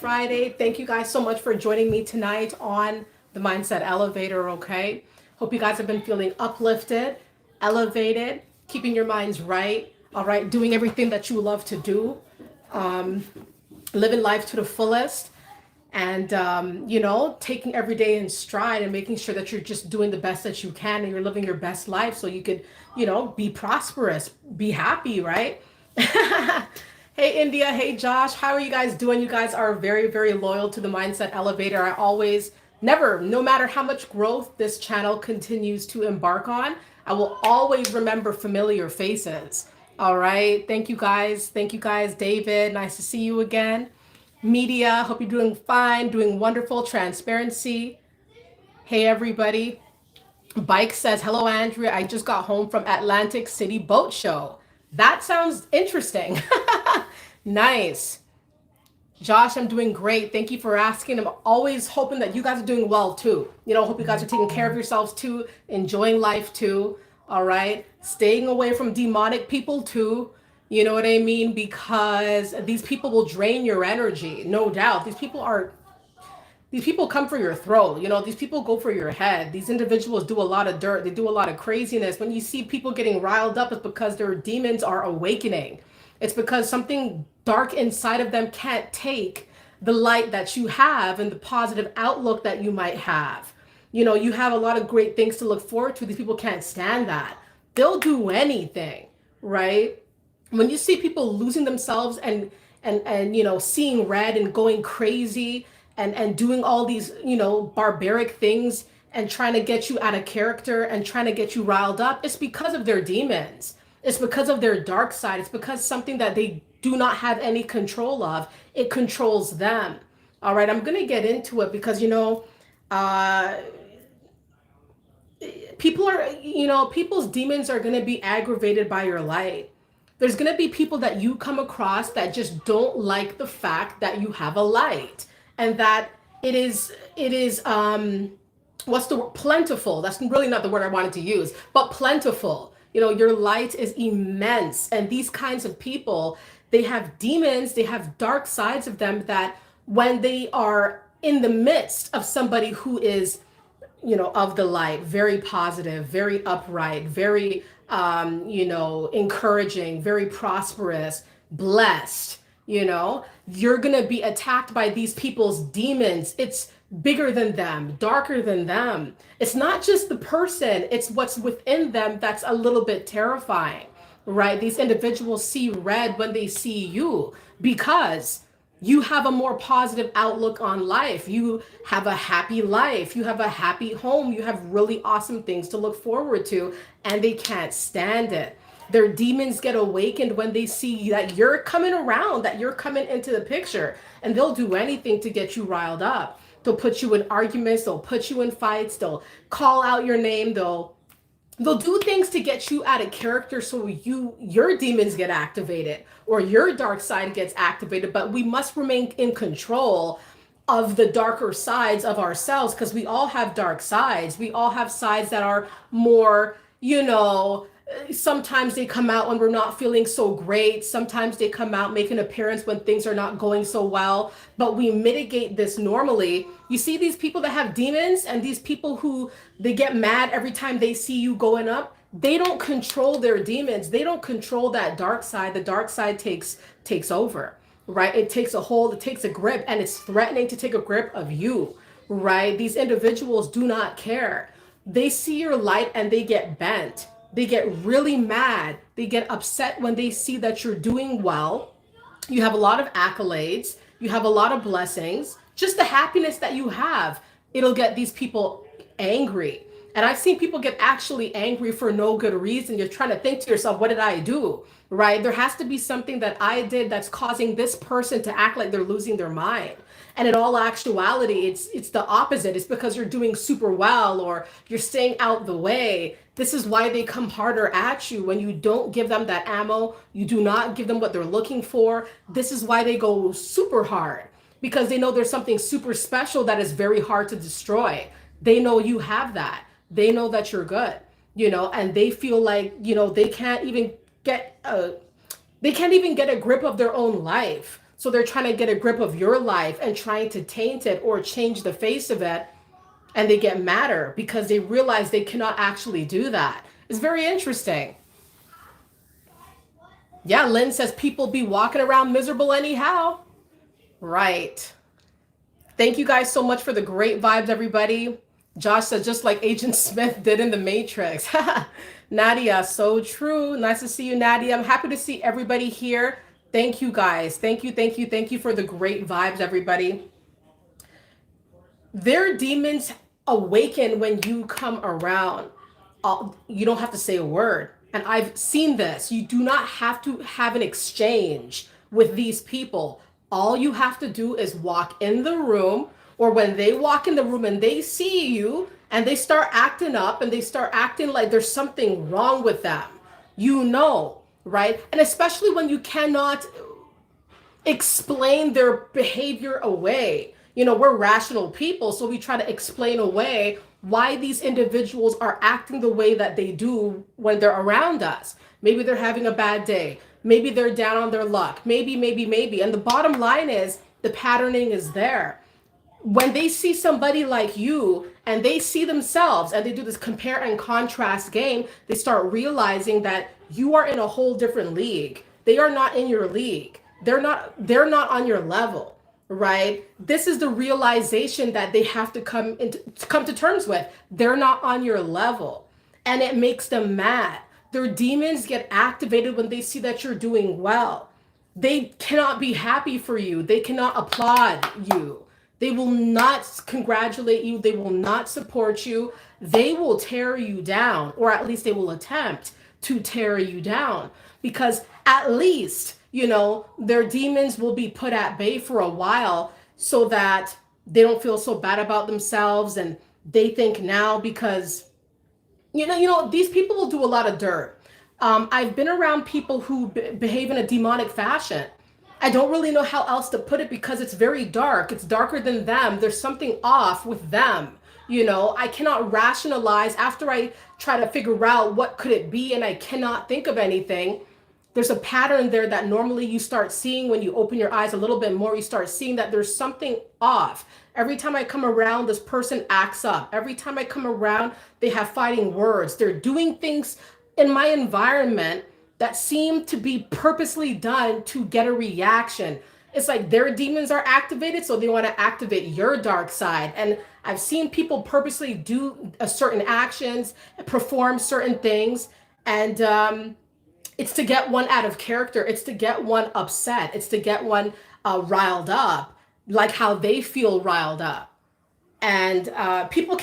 Friday. Thank you guys so much for joining me tonight on the Mindset Elevator, okay? Hope you guys have been feeling uplifted, elevated, keeping your minds right, all right, doing everything that you love to do, living life to the fullest, and taking every day in stride and making sure that you're just doing the best that you can and you're living your best life so you could, be prosperous, be happy, right? Hey India, hey Josh, how are you guys doing? You guys are very, very loyal to the Mindset Elevator. I always, never, no matter how much growth this channel continues to embark on, I will always remember familiar faces. All right. Thank you guys. Thank you guys. David, nice to see you again. Media, hope you're doing fine, doing wonderful. Transparency. Hey everybody. Bike says, hello Andrea, I just got home from Atlantic City Boat Show. That sounds interesting. Nice. Josh, I'm doing great. Thank you for asking. I'm always hoping that you guys are doing well too. Hope you guys are taking care of yourselves too, enjoying life too. All right. Staying away from demonic people too. You know what I mean? Because these people will drain your energy. No doubt. These people come for your throat. These people go for your head. These individuals do a lot of dirt. They do a lot of craziness. When you see people getting riled up, it's because their demons are awakening. It's because something dark inside of them can't take the light that you have and the positive outlook that you might have. You have a lot of great things to look forward to. These people can't stand that. They'll do anything, right? When you see people losing themselves and seeing red and going crazy and doing all these barbaric things and trying to get you out of character and trying to get you riled up, it's because of their demons. It's because of their dark side. It's because something that they do not have any control of, it controls them. All right, I'm going to get into it because people's demons are going to be aggravated by your light. There's going to be people that you come across that just don't like the fact that you have a light and that it is what's the word? Plentiful. That's really not the word I wanted to use, but plentiful. Your light is immense. And these kinds of people, they have demons, they have dark sides of them that when they are in the midst of somebody who is, of the light, very positive, very upright, very, encouraging, very prosperous, blessed, you're going to be attacked by these people's demons. It's bigger than them, darker than them. It's not just the person, it's what's within them that's a little bit terrifying, right? These individuals see red when they see you because you have a more positive outlook on life. You have a happy life. You have a happy home. You have really awesome things to look forward to, and they can't stand it. Their demons get awakened when they see that you're coming around, that you're coming into the picture, and they'll do anything to get you riled up. They'll put you in arguments. They'll put you in fights. They'll call out your name. They'll do things to get you out of character so your demons get activated or your dark side gets activated. But we must remain in control of the darker sides of ourselves because we all have dark sides. We all have sides that are more, sometimes they come out when we're not feeling so great. Sometimes they come out, make an appearance when things are not going so well, but we mitigate this normally. You see these people that have demons and these people who they get mad every time they see you going up. They don't control their demons. They don't control that dark side. The dark side takes over, right? It takes a hold, it takes a grip, and it's threatening to take a grip of you, right? These individuals do not care. They see your light and they get bent. They get really mad. They get upset when they see that you're doing well. You have a lot of accolades. You have a lot of blessings. Just the happiness that you have, it'll get these people angry. And I've seen people get actually angry for no good reason. You're trying to think to yourself, what did I do? Right? There has to be something that I did that's causing this person to act like they're losing their mind. And in all actuality, it's the opposite. It's because you're doing super well or you're staying out the way. This is why they come harder at you when you don't give them that ammo. You do not give them what they're looking for. This is why they go super hard because they know there's something super special that is very hard to destroy. They know you have that. They know that you're good, and they feel like, they can't even get a grip of their own life. So So they're trying to get a grip of your life and trying to taint it or change the face of it. And they get madder because they realize they cannot actually do that. It's very interesting. Yeah, Lynn says people be walking around miserable anyhow. Right. Thank you guys so much for the great vibes, everybody. Josh says, just like Agent Smith did in The Matrix. Nadia, so true. Nice to see you, Nadia. I'm happy to see everybody here. Thank you, guys. Thank you, thank you, thank you for the great vibes, everybody. Their demons awaken when you come around. You don't have to say a word. And I've seen this. You do not have to have an exchange with these people. All you have to do is walk in the room, or when they walk in the room and they see you and they start acting up and they start acting like there's something wrong with them, you know, right? And especially when you cannot explain their behavior away. You know, we're rational people, so we try to explain away why these individuals are acting the way that they do when they're around us. Maybe they're having a bad day. Maybe they're down on their luck. Maybe. And the bottom line is the patterning is there. When they see somebody like you and they see themselves and they do this compare and contrast game, they start realizing that you are in a whole different league. They are not in your league. They're not on your level, right? This is the realization that they have to come to terms with. They're not on your level, and it makes them mad. Their demons get activated when they see that you're doing well. They cannot be happy for you. They cannot applaud you. They will not congratulate you. They will not support you. They will tear you down, or at least they will attempt to tear you down, because at least, you know, their demons will be put at bay for a while so that they don't feel so bad about themselves. And they think now, because these people will do a lot of dirt. I've been around people who behave in a demonic fashion. I don't really know how else to put it, because it's very dark. It's darker than them. There's something off with them. You know, I cannot rationalize after I try to figure out what could it be, and I cannot think of anything. There's a pattern there that normally you start seeing when you open your eyes a little bit more. You start seeing that there's something off. Every time I come around, this person acts up. Every time I come around, they have fighting words. They're doing things in my environment that seem to be purposely done to get a reaction. It's like their demons are activated, so they want to activate your dark side. And I've seen people purposely do certain actions, perform certain things, and it's to get one out of character. It's to get one upset. It's to get one riled up, like how they feel riled up. And people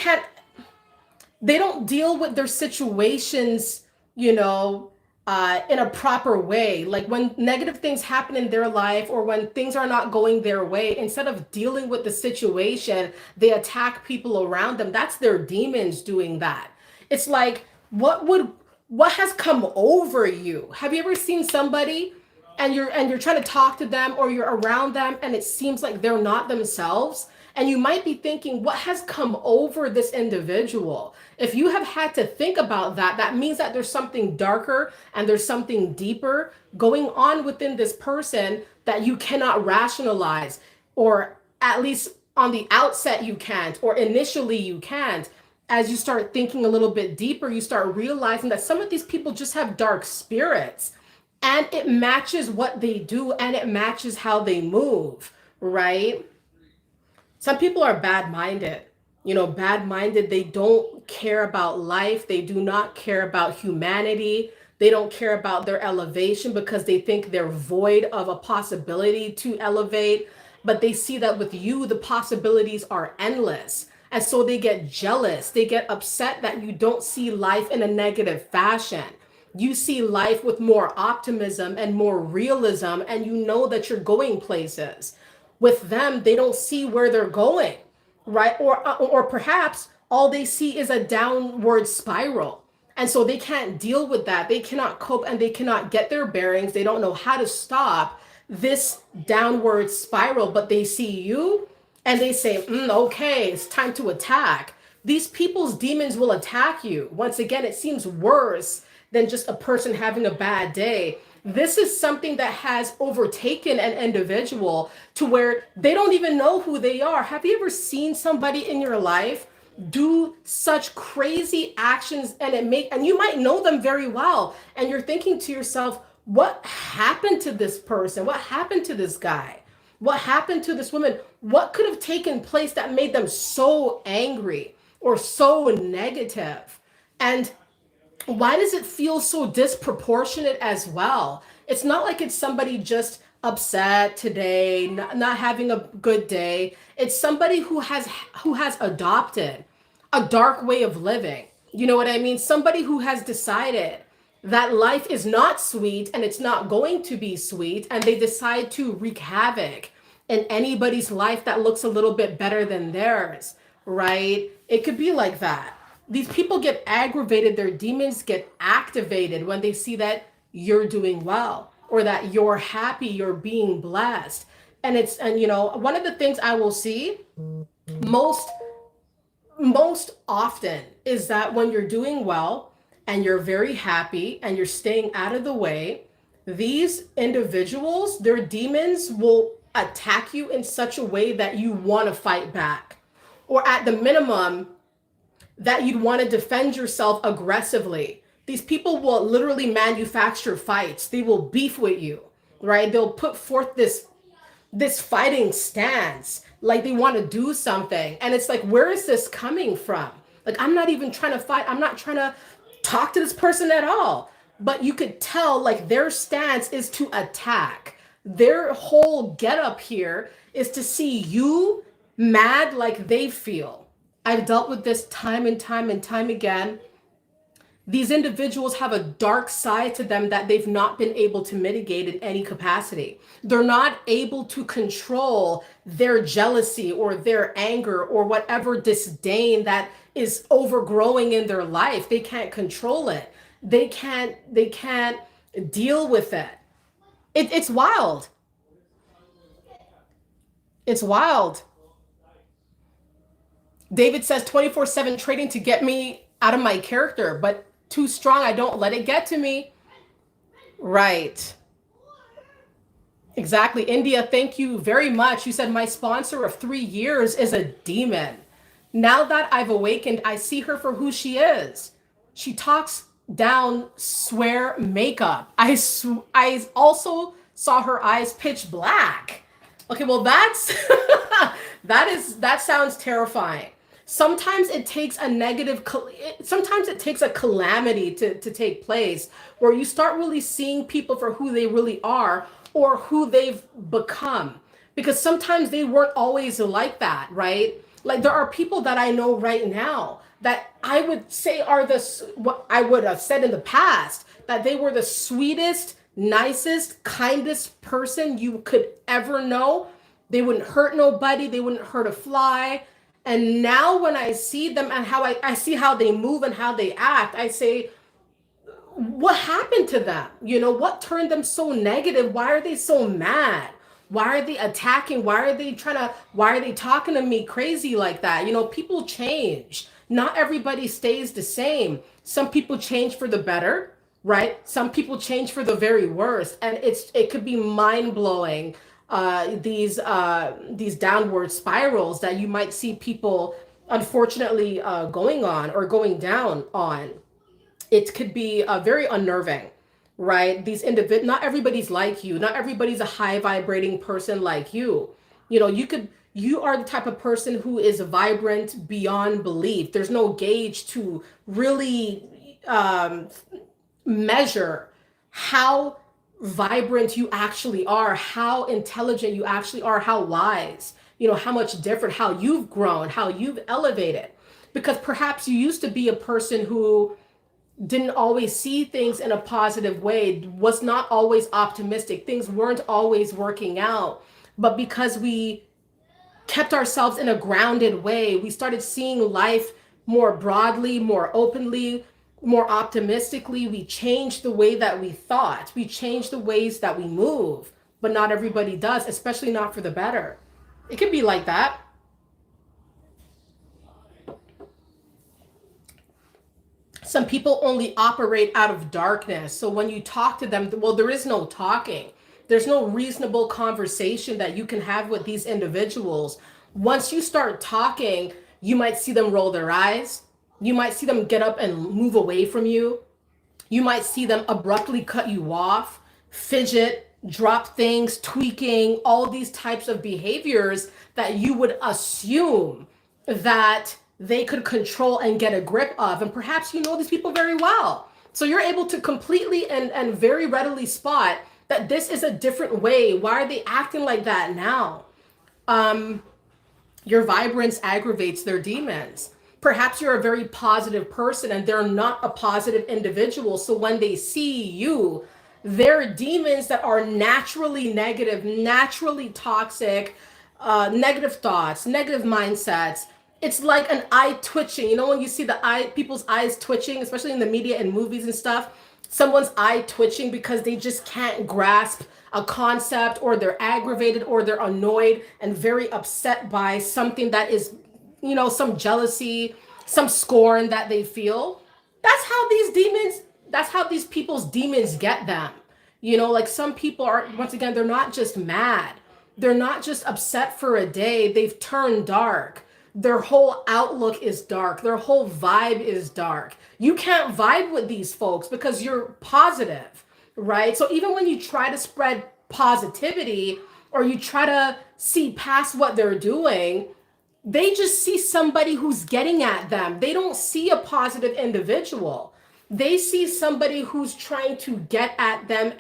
they don't deal with their situations, in a proper way. Like when negative things happen in their life, or when things are not going their way, instead of dealing with the situation, they attack people around them. That's their demons doing that. It's like, what has come over you? Have you ever seen somebody and you're trying to talk to them, or you're around them, and it seems like they're not themselves? And you might be thinking, what has come over this individual? If you have had to think about that, that means that there's something darker and there's something deeper going on within this person that you cannot rationalize, or at least on the outset you can't, or initially you can't. As you start thinking a little bit deeper, you start realizing that some of these people just have dark spirits, and it matches what they do, and it matches how they move, right? Some people are bad-minded. Bad-minded, they don't care about life. They do not care about humanity. They don't care about their elevation, because they think they're void of a possibility to elevate. But they see that with you, the possibilities are endless. And so they get jealous. They get upset that you don't see life in a negative fashion. You see life with more optimism and more realism, and you know that you're going places. With them, they don't see where they're going, right? Or perhaps all they see is a downward spiral. And so they can't deal with that. They cannot cope, and they cannot get their bearings. They don't know how to stop this downward spiral, but they see you and they say, okay, it's time to attack. These people's demons will attack you. Once again, it seems worse than just a person having a bad day. This is something that has overtaken an individual to where they don't even know who they are. Have you ever seen somebody in your life do such crazy actions and you might know them very well, and you're thinking to yourself, what happened to this person? What happened to this guy? What happened to this woman? What could have taken place that made them so angry or so negative? And why does it feel so disproportionate as well? It's not like it's somebody just upset today, not having a good day. It's somebody who has adopted a dark way of living. You know what I mean? Somebody who has decided that life is not sweet and it's not going to be sweet, and they decide to wreak havoc in anybody's life that looks a little bit better than theirs, right? It could be like that. These people get aggravated, their demons get activated when they see that you're doing well or that you're happy, you're being blessed. And one of the things I will see most most often is that when you're doing well and you're very happy and you're staying out of the way, these individuals, their demons will attack you in such a way that you want to fight back, or at the minimum that you'd want to defend yourself aggressively. These people will literally manufacture fights. They will beef with you, right? They'll put forth this fighting stance, like they want to do something. And it's like, where is this coming from? Like, I'm not even trying to fight. I'm not trying to talk to this person at all. But you could tell, like, their stance is to attack. Their whole get up here is to see you mad like they feel. I've dealt with this time and time and time again. These individuals have a dark side to them that they've not been able to mitigate in any capacity. They're not able to control their jealousy or their anger or whatever disdain that is overgrowing in their life. They can't control it. They can't deal with it. It's wild. It's wild. David says 24/7 trading to get me out of my character, but too strong, I don't let it get to me. Right. Exactly. India, thank you very much. You said my sponsor of 3 years is a demon. Now that I've awakened, I see her for who she is. She talks down, swear, makeup. I also saw her eyes pitch black. Okay, well that's that sounds terrifying. Sometimes it takes a sometimes it takes a calamity to take place where you start really seeing people for who they really are or who they've become. Because sometimes they weren't always like that, right? Like, there are people that I know right now that I would say are what I would have said in the past, that they were the sweetest, nicest, kindest person you could ever know. They wouldn't hurt nobody, they wouldn't hurt a fly. And now when I see them and how I see how they move and how they act, I say, what happened to them? What turned them so negative? Why are they so mad? Why are they attacking? Why are they talking to me crazy like that? People change. Not everybody stays the same. Some people change for the better, right? Some people change for the very worst. And it could be mind blowing. These downward spirals that you might see people unfortunately going on or going down on. It could be very unnerving, right? Not everybody's like you. Not everybody's a high vibrating person like you. You are the type of person who is vibrant beyond belief. There's no gauge to really measure how vibrant you actually are, how intelligent you actually are, how wise, how much different, how you've grown, how you've elevated. Because perhaps you used to be a person who didn't always see things in a positive way, was not always optimistic, things weren't always working out. But because we kept ourselves in a grounded way, we started seeing life more broadly, more openly, more optimistically. We changed the way that we thought. We changed the ways that we move. But not everybody does, especially not for the better. It could be like that. Some people only operate out of darkness. So when you talk to them, well, there is no talking. There's no reasonable conversation that you can have with these individuals. Once you start talking, you might see them roll their eyes. You might see them get up and move away from you. You might see them abruptly cut you off, fidget, drop things, tweaking, all these types of behaviors that you would assume that they could control and get a grip of. And perhaps you know these people very well. So you're able to completely and very readily spot that this is a different way. Why are they acting like that now? Your vibrance aggravates their demons. Perhaps you're a very positive person and they're not a positive individual. So when they see you, their demons that are naturally negative, naturally toxic, negative thoughts, negative mindsets. It's like an eye twitching. You know, when you see people's eyes twitching, especially in the media and movies and stuff, someone's eye twitching because they just can't grasp a concept, or they're aggravated, or they're annoyed and very upset by something that is, some jealousy, some scorn that they feel. That's how these people's demons get them. Like some people are, once again, they're not just mad. They're not just upset for a day. They've turned dark. Their whole outlook is dark. Their whole vibe is dark. You can't vibe with these folks because you're positive, right? So even when you try to spread positivity or you try to see past what they're doing, they just see somebody who's getting at them. They don't see a positive individual. They see somebody who's trying to get at them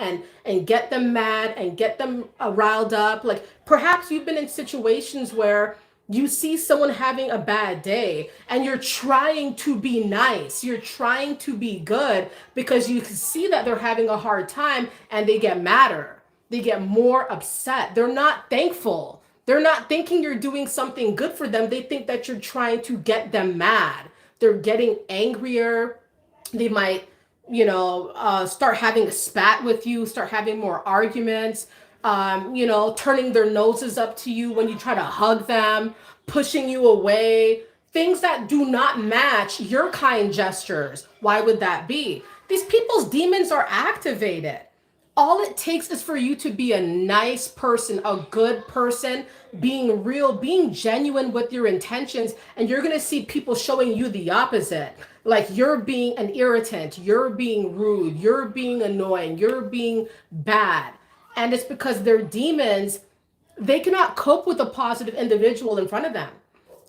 and get them mad and get them riled up. Like perhaps you've been in situations where you see someone having a bad day and you're trying to be nice. You're trying to be good because you can see that they're having a hard time and they get madder. They get more upset. They're not thankful. They're not thinking you're doing something good for them. They think that you're trying to get them mad. They're getting angrier. They might, start having a spat with you, start having more arguments, turning their noses up to you when you try to hug them, pushing you away, things that do not match your kind gestures. Why would that be? These people's demons are activated. All it takes is for you to be a nice person, a good person, being real, being genuine with your intentions, and you're going to see people showing you the opposite. Like you're being an irritant, you're being rude, you're being annoying, you're being bad. And it's because their demons, they cannot cope with a positive individual in front of them.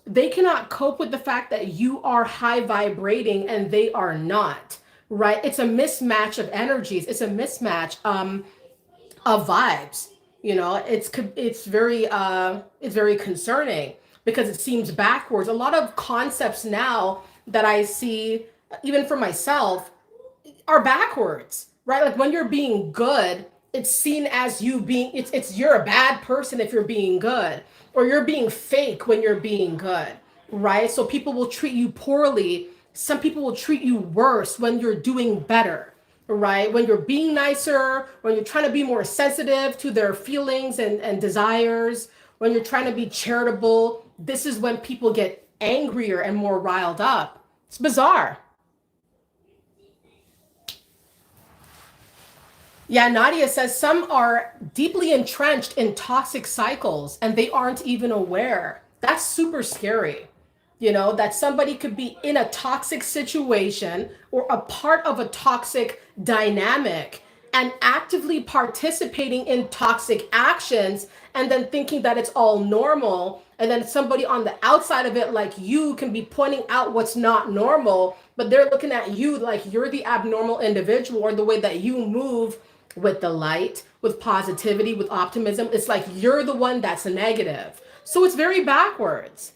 They cannot cope with the fact that you are high vibrating and they are not. Right? It's a mismatch of energies. It's a mismatch of vibes. It's very concerning because it seems backwards. A lot of concepts now that I see, even for myself, are backwards. Right? Like when you're being good, it's seen as you being. It's you're a bad person if you're being good, or you're being fake when you're being good. Right? So people will treat you poorly. Some people will treat you worse when you're doing better, right? When you're being nicer, when you're trying to be more sensitive to their feelings and desires, when you're trying to be charitable, this is when people get angrier and more riled up. It's bizarre. Yeah, Nadia says some are deeply entrenched in toxic cycles and they aren't even aware. That's super scary. That somebody could be in a toxic situation or a part of a toxic dynamic and actively participating in toxic actions and then thinking that it's all normal. And then somebody on the outside of it, like you, can be pointing out what's not normal, but they're looking at you like you're the abnormal individual, or the way that you move with the light, with positivity, with optimism. It's like you're the one that's negative. So it's very backwards.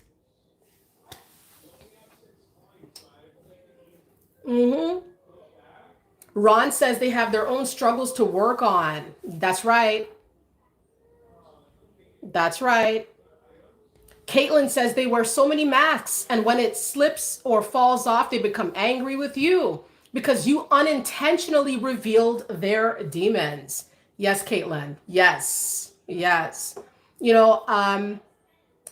Ron says they have their own struggles to work on. That's right. That's right. Caitlin says they wear so many masks, and when it slips or falls off, they become angry with you because you unintentionally revealed their demons. Yes, Caitlin. Yes. Yes. You know,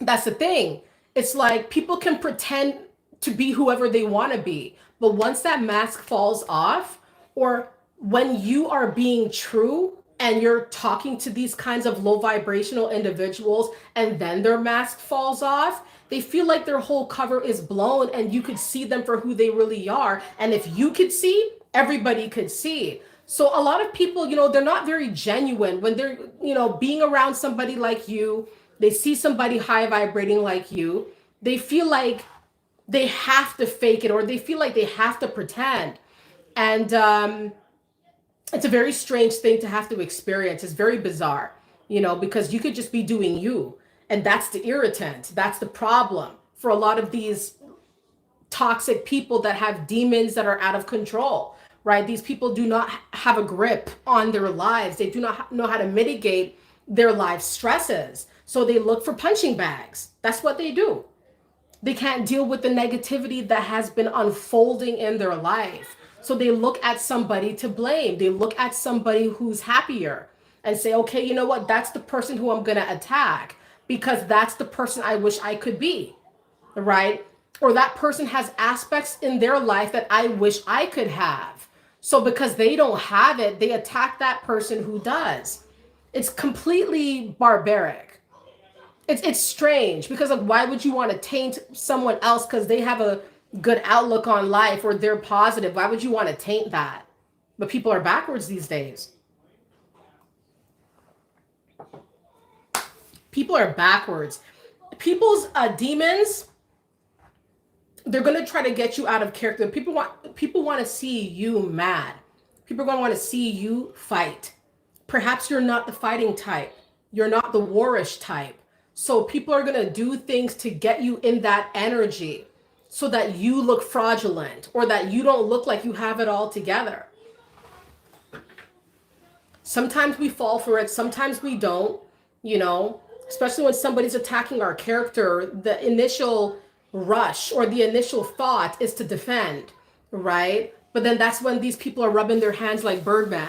that's the thing. It's like people can pretend to be whoever they want to be. But once that mask falls off, or when you are being true and you're talking to these kinds of low vibrational individuals and then their mask falls off, they feel like their whole cover is blown and you could see them for who they really are. And if you could see, everybody could see. So a lot of people, they're not very genuine when they're, being around somebody like you. They see somebody high vibrating like you. They feel like they have to fake it, or they feel like they have to pretend. And it's a very strange thing to have to experience. It's very bizarre, because you could just be doing you. And that's the irritant. That's the problem for a lot of these toxic people that have demons that are out of control, right? These people do not have a grip on their lives. They do not know how to mitigate their life stresses. So they look for punching bags. That's what they do. They can't deal with the negativity that has been unfolding in their life. So they look at somebody to blame. They look at somebody who's happier and say, okay, you know what? That's the person who I'm going to attack because that's the person I wish I could be, right? Or that person has aspects in their life that I wish I could have. So because they don't have it, they attack that person who does. It's completely barbaric. It's strange because why would you want to taint someone else because they have a good outlook on life or they're positive? Why would you want to taint that? But people are backwards these days. People are backwards. People's demons, they're going to try to get you out of character. People want to see you mad. People are going to want to see you fight. Perhaps you're not the fighting type. You're not the warish type. So people are going to do things to get you in that energy so that you look fraudulent or that you don't look like you have it all together. Sometimes we fall for it. Sometimes we don't, especially when somebody's attacking our character. The initial rush or the initial thought is to defend, right? But then that's when these people are rubbing their hands like Birdman.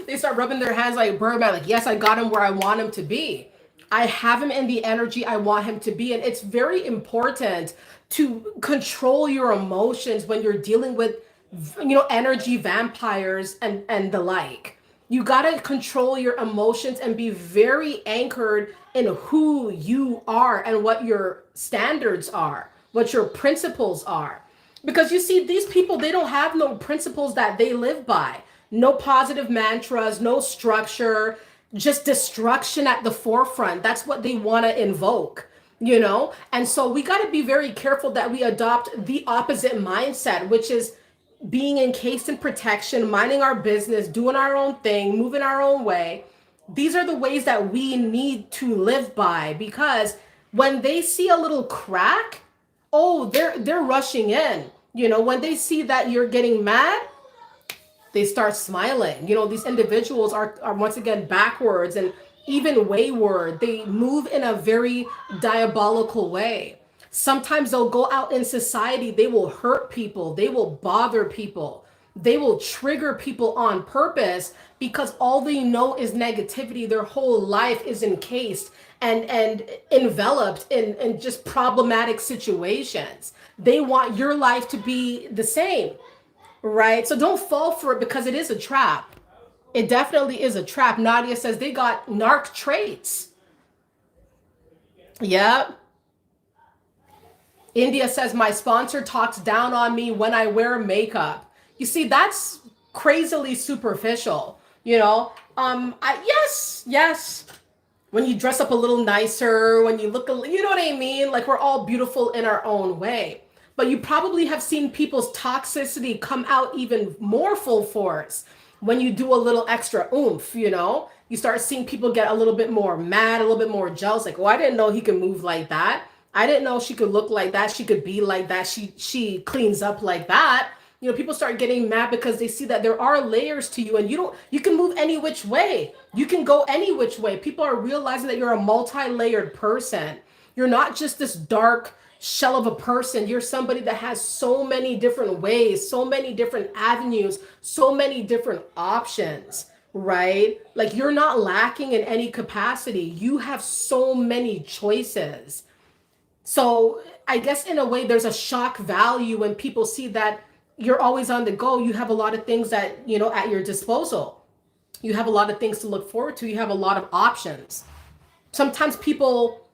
They start rubbing their hands like Birdman, like, yes, I got him where I want him to be. I have him in the energy I want him to be. And it's very important to control your emotions when you're dealing with, energy vampires and the like. You got to control your emotions and be very anchored in who you are and what your standards are, what your principles are. Because you see, these people, they don't have no principles that they live by. No positive mantras, no structure, just destruction at the forefront. That's what they want to invoke, And so we got to be very careful that we adopt the opposite mindset, which is being encased in protection, minding our business, doing our own thing, moving our own way. These are the ways that we need to live by, because when they see a little crack, oh, they're rushing in. When they see that you're getting mad, they start smiling. These individuals are once again backwards and even wayward. They move in a very diabolical way. Sometimes they'll go out in society, they will hurt people, they will bother people, they will trigger people on purpose because all they know is negativity. Their whole life is encased and enveloped in just problematic situations. They want your life to be the same, right? So don't fall for it because it is a trap. It definitely is a trap. Nadia says they got narc traits. Yep. India says, my sponsor talks down on me when I wear makeup. You see, that's crazily superficial, yes. When you dress up a little nicer, when you look, you know what I mean? Like, we're all beautiful in our own way. But you probably have seen people's toxicity come out even more full force when you do a little extra oomph, You start seeing people get a little bit more mad, a little bit more jealous. Like, oh, I didn't know he could move like that. I didn't know she could look like that. She could be like that. She cleans up like that. People start getting mad because they see that there are layers to you and you can move any which way. You can go any which way. People are realizing that you're a multi-layered person. You're not just this dark shell of a person. You're somebody that has so many different ways, so many different avenues, so many different options, right? Like, you're not lacking in any capacity. You have so many choices. So I guess in a way, there's a shock value when people see that you're always on the go. You have a lot of things that, at your disposal. You have a lot of things to look forward to. You have a lot of options. Sometimes people,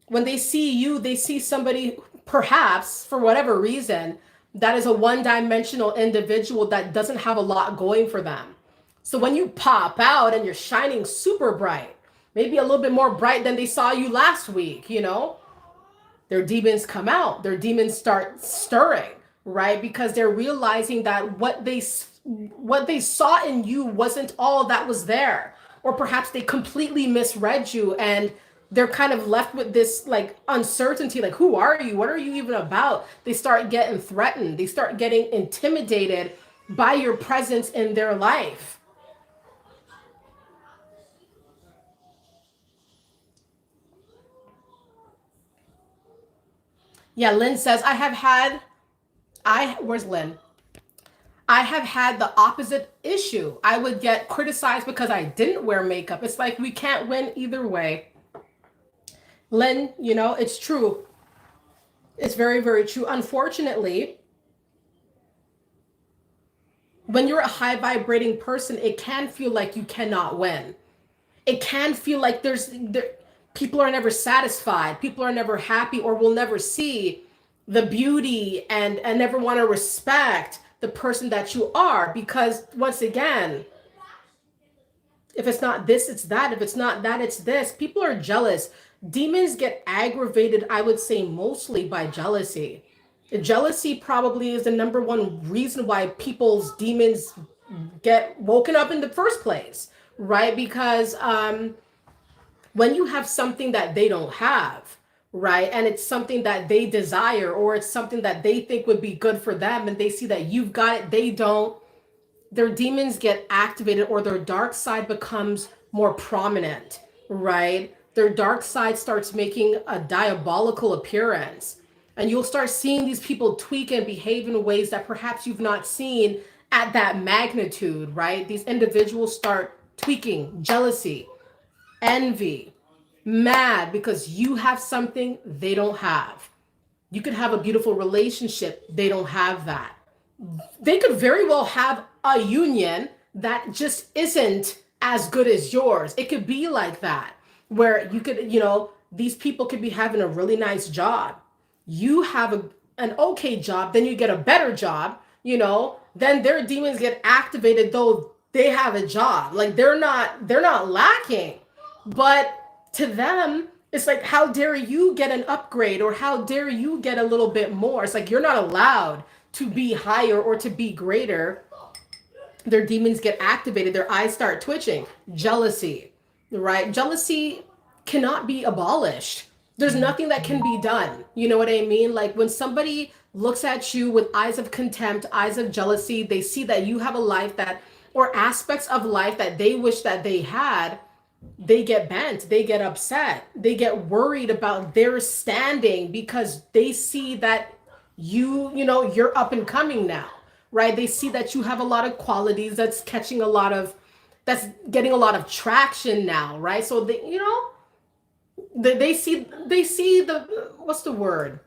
when they see you, they see somebody, perhaps for whatever reason, that is a one-dimensional individual that doesn't have a lot going for them. So when you pop out and you're shining super bright, maybe a little bit more bright than they saw you last week, their demons come out, their demons start stirring, right? Because they're realizing that what they saw in you wasn't all that was there, or perhaps they completely misread you, and they're kind of left with this like uncertainty, like, who are you, what are you even about? They start getting threatened, they start getting intimidated by your presence in their life. Yeah, Lynn says, where's Lynn? I have had the opposite issue. I would get criticized because I didn't wear makeup. It's like we can't win either way. Lynn, it's true. It's very, very true. Unfortunately, when you're a high vibrating person, it can feel like you cannot win. It can feel like people are never satisfied. People are never happy, or will never see the beauty and never want to respect the person that you are, because once again, if it's not this, it's that. If it's not that, it's this. People are jealous. Demons get aggravated, I would say, mostly by jealousy. Jealousy probably is the number one reason why people's demons get woken up in the first place, right? Because when you have something that they don't have, right, and it's something that they desire, or it's something that they think would be good for them, and they see that you've got it, they don't, their demons get activated, or their dark side becomes more prominent, right? Their dark side starts making a diabolical appearance. And you'll start seeing these people tweak and behave in ways that perhaps you've not seen at that magnitude, right? These individuals start tweaking jealousy, envy, mad because you have something they don't have. You could have a beautiful relationship, they don't have that. They could very well have a union that just isn't as good as yours. It could be like that, where you could, these people could be having a really nice job. You have an okay job, then you get a better job, then their demons get activated, though they have a job. Like they're not lacking. But to them, it's like, how dare you get an upgrade, or how dare you get a little bit more? It's like you're not allowed to be higher or to be greater. Their demons get activated, their eyes start twitching. Jealousy, right? Jealousy cannot be abolished. There's nothing that can be done. You know what I mean? Like when somebody looks at you with eyes of contempt, eyes of jealousy, they see that you have a life that, or aspects of life that they wish that they had, they get bent, they get upset, they get worried about their standing, because they see that you're up and coming now, right? They see that you have a lot of qualities that's getting a lot of traction now, right? So they see the, what's the word?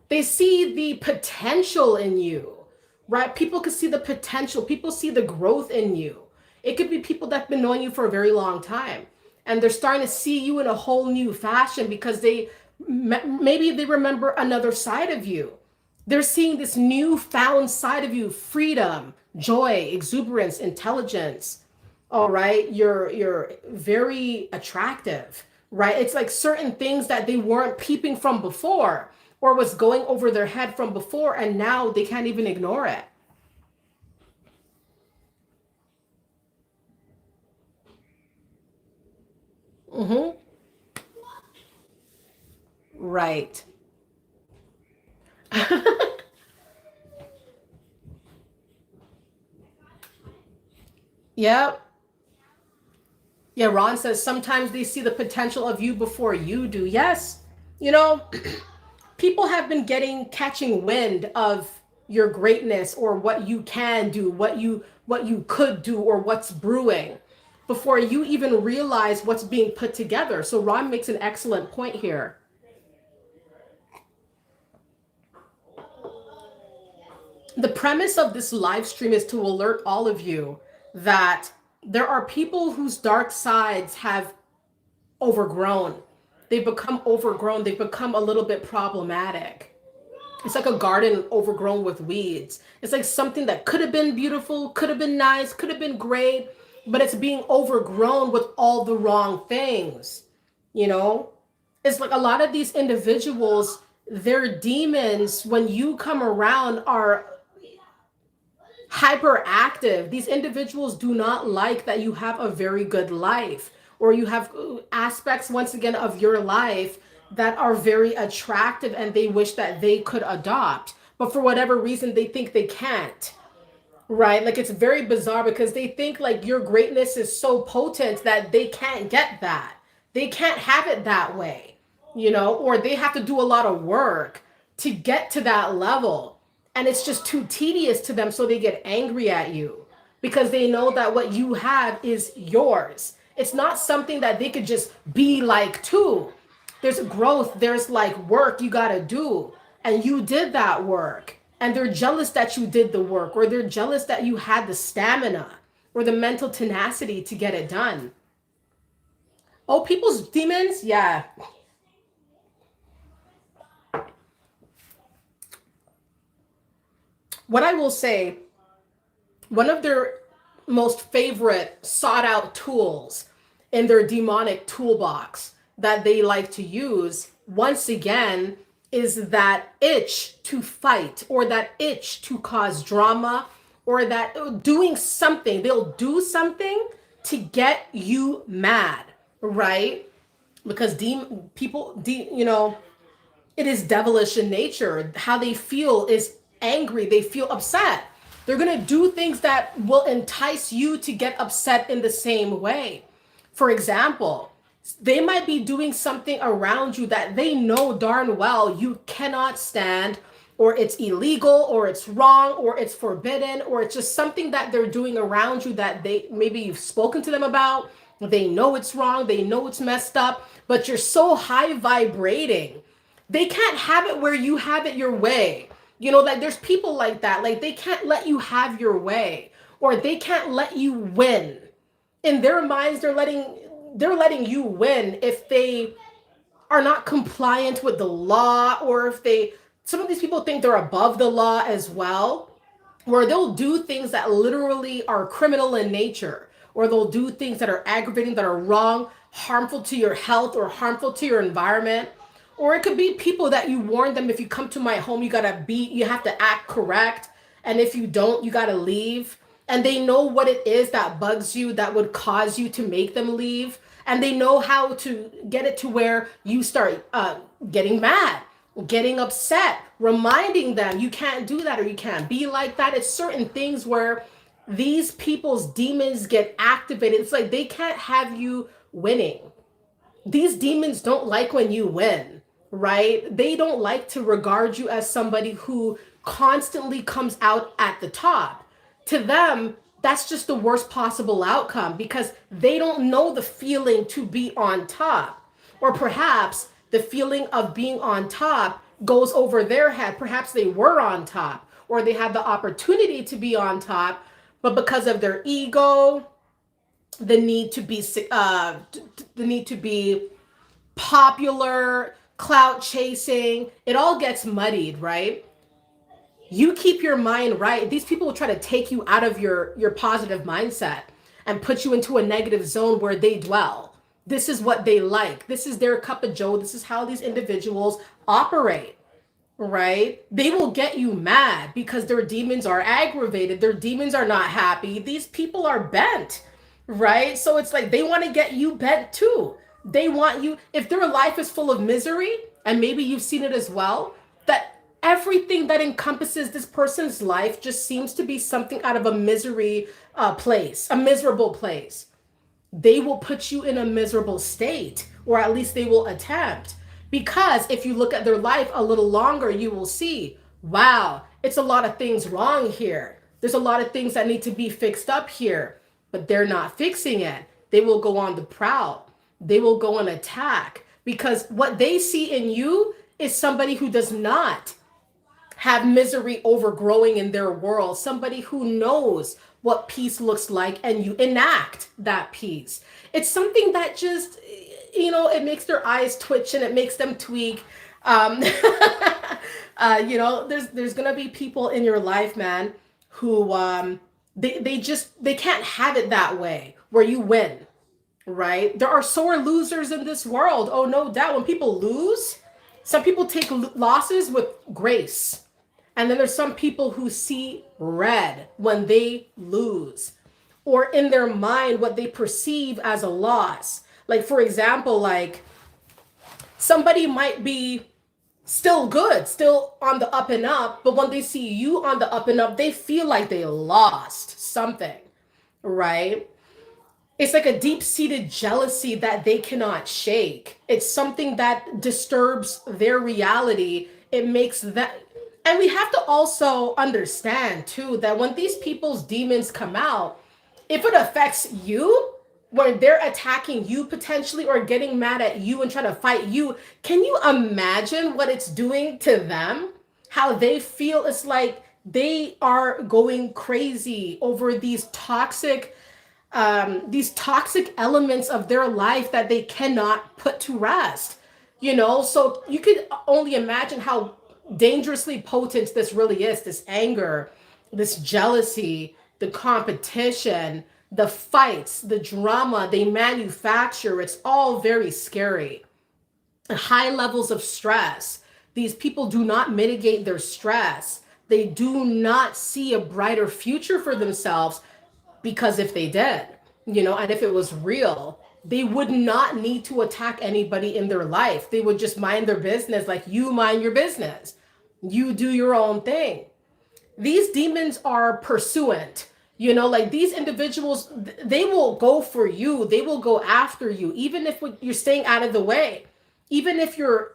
They see the potential in you, right? People can see the potential. People see the growth in you. It could be people that have been knowing you for a very long time, and they're starting to see you in a whole new fashion because maybe they remember another side of you. They're seeing this newfound side of you: freedom, joy, exuberance, intelligence. All right, you're very attractive, right? It's like certain things that they weren't peeping from before, or was going over their head from before, and now they can't even ignore it. Mm-hmm. Right. Yep. Yeah, Ron says sometimes they see the potential of you before you do. Yes. You know, people have been catching wind of your greatness, or what you can do, what you could do, or what's brewing, before you even realize what's being put together. So Ron makes an excellent point here. The premise of this live stream is to alert all of you that there are people whose dark sides have overgrown. They've become overgrown. They've become a little bit problematic. It's like a garden overgrown with weeds. It's like something that could have been beautiful, could have been nice, could have been great, but it's being overgrown with all the wrong things. You know, it's like a lot of these individuals, their demons, when you come around, are hyperactive. These individuals do not like that you have a very good life, or you have aspects, once again, of your life that are very attractive and they wish that they could adopt. But for whatever reason, they think they can't. Right? Like, it's very bizarre because they think like your greatness is so potent that they can't get that. They can't have it that way, or they have to do a lot of work to get to that level. And it's just too tedious to them. So they get angry at you because they know that what you have is yours. It's not something that they could just be like too. There's growth, there's like work you got to do. And you did that work. And they're jealous that you did the work, or they're jealous that you had the stamina or the mental tenacity to get it done. Oh, people's demons? Yeah. What I will say, one of their most favorite sought out tools in their demonic toolbox that they like to use, once again, is that itch to fight, or that itch to cause drama, or that doing something. They'll do something to get you mad, right? Because it is devilish in nature. How they feel is angry. They feel upset. They're going to do things that will entice you to get upset in the same way. For example, they might be doing something around you that they know darn well you cannot stand, or it's illegal, or it's wrong, or it's forbidden, or it's just something that they're doing around you that maybe you've spoken to them about. They know it's wrong. They know it's messed up, but you're so high vibrating. They can't have it where you have it your way. Like, there's people like that. Like, they can't let you have your way, or they can't let you win. In their minds, they're letting you win if they are not compliant with the law, or if some of these people think they're above the law as well, where they'll do things that literally are criminal in nature, or they'll do things that are aggravating, that are wrong, harmful to your health, or harmful to your environment. Or it could be people that you warn them, if you come to my home, you have to act correct. And if you don't, you gotta leave. And they know what it is that bugs you, that would cause you to make them leave. And they know how to get it to where you start getting mad, getting upset, reminding them you can't do that, or you can't be like that. It's certain things where these people's demons get activated. It's like they can't have you winning. These demons don't like when you win, right? They don't like to regard you as somebody who constantly comes out at the top. To them, that's just the worst possible outcome, because they don't know the feeling to be on top. Or perhaps the feeling of being on top goes over their head. Perhaps they were on top, or they had the opportunity to be on top, but because of their ego, the need to be popular, clout chasing, it all gets muddied, right? You keep your mind right. These people will try to take you out of your positive mindset and put you into a negative zone where they dwell. This is what they like. This is their cup of joe. This is how these individuals operate, right? They will get you mad because their demons are aggravated. Their demons are not happy. These people are bent, right? So it's like they want to get you bent too. They want you, if their life is full of misery, and maybe you've seen it as well, that everything that encompasses this person's life just seems to be something out of a misery place, a miserable place. They will put you in a miserable state, or at least they will attempt. Because if you look at their life a little longer, you will see, wow, it's a lot of things wrong here. There's a lot of things that need to be fixed up here, but they're not fixing it. They will go on the prowl. They will go and attack, because what they see in you is somebody who does not have misery overgrowing in their world, somebody who knows what peace looks like and you enact that peace. It's something that just, it makes their eyes twitch and it makes them tweak. Um, there's gonna be people in your life, man, who they can't have it that way where you win, right? There are sore losers in this world. Oh, no doubt. When people lose, some people take losses with grace. And then there's some people who see red when they lose, or in their mind, what they perceive as a loss. Like, for example, like somebody might be still good, still on the up and up, but when they see you on the up and up, they feel like they lost something, right? It's like a deep-seated jealousy that they cannot shake. It's something that disturbs their reality. It makes that, and we have to also understand too that when these people's demons come out, if it affects you, when they're attacking you potentially or getting mad at you and trying to fight you, can you imagine what it's doing to them? How they feel? It's like they are going crazy over these toxic elements of their life that they cannot put to rest. So you could only imagine how dangerously potent this really is, this anger, this jealousy, the competition, the fights, the drama they manufacture. It's all very scary. High levels of stress. These people do not mitigate their stress. They do not see a brighter future for themselves, because if they did, and if it was real, they would not need to attack anybody in their life. They would just mind their business, like you mind your business. You do your own thing. These demons are pursuant. Like these individuals, they will go for you. They will go after you, even if you're staying out of the way, even if you're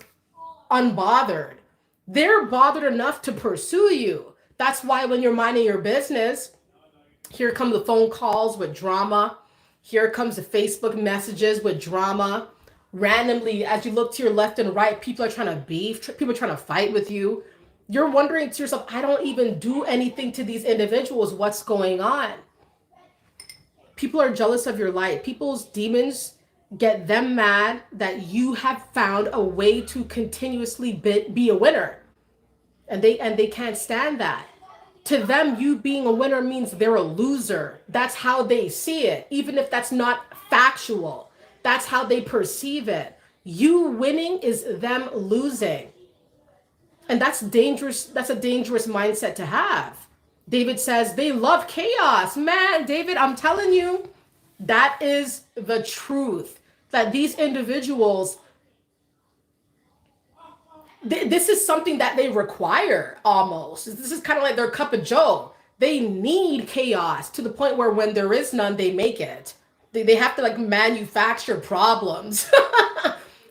unbothered. They're bothered enough to pursue you. That's why when you're minding your business, here come the phone calls with drama. Here comes the Facebook messages with drama. Randomly, as you look to your left and right, people are trying to beef, people are trying to fight with you. You're wondering to yourself, I don't even do anything to these individuals. What's going on? People are jealous of your light. People's demons get them mad that you have found a way to continuously be a winner. And they can't stand that. To them, you being a winner means they're a loser. That's how they see it, even if that's not factual. That's how they perceive it. You winning is them losing. And that's dangerous. That's a dangerous mindset to have. David says they love chaos. Man, David, I'm telling you, that is the truth. That these individuals, this is something that they require almost. This is kind of like their cup of joe. They need chaos to the point where when there is none, they make it. They have to like manufacture problems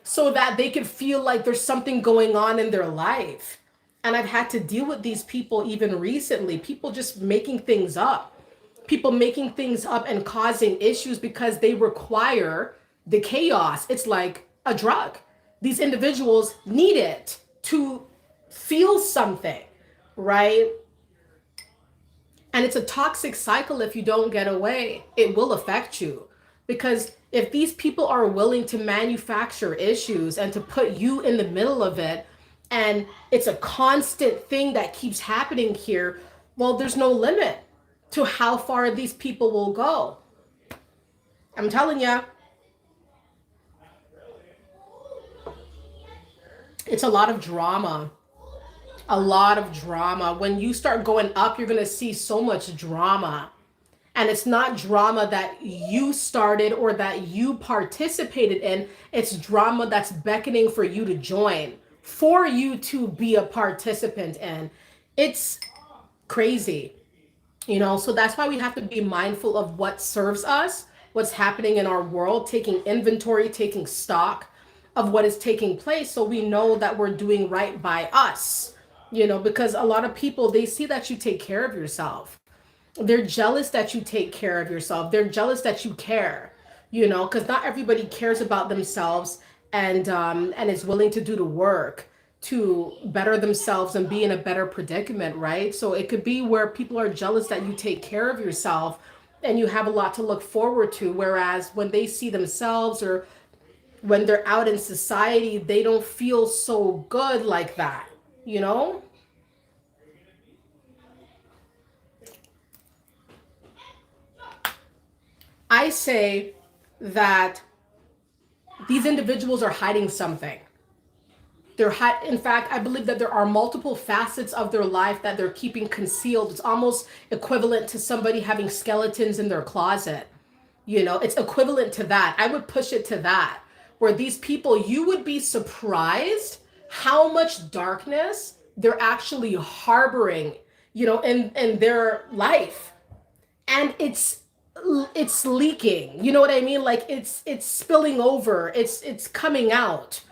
so that they can feel like there's something going on in their life. And I've had to deal with these people even recently. People just making things up. People making things up and causing issues because they require the chaos. It's like a drug. These individuals need it to feel something, right? And it's a toxic cycle if you don't get away. It will affect you. Because if these people are willing to manufacture issues and to put you in the middle of it, and it's a constant thing that keeps happening here, well, there's no limit to how far these people will go. I'm telling you, it's a lot of drama. A lot of drama. When you start going up, you're going to see so much drama. And it's not drama that you started or that you participated in. It's drama that's beckoning for you to join, for you to be a participant in. It's crazy, so that's why we have to be mindful of what serves us, what's happening in our world, taking inventory, taking stock of what is taking place, so we know that we're doing right by us, because a lot of people, they see that you take care of yourself. They're jealous that you take care of yourself. They're jealous that you care, because not everybody cares about themselves and is willing to do the work to better themselves and be in a better predicament, right? So it could be where people are jealous that you take care of yourself and you have a lot to look forward to. Whereas when they see themselves or when they're out in society, they don't feel so good like that, you know? I say that these individuals are hiding something. In fact, I believe that there are multiple facets of their life that they're keeping concealed. It's almost equivalent to somebody having skeletons in their closet. You know, it's equivalent to that. I would push it to that, where these people, you would be surprised how much darkness they're actually harboring, in their life. And it's leaking. You know what I mean? Like it's spilling over. It's coming out.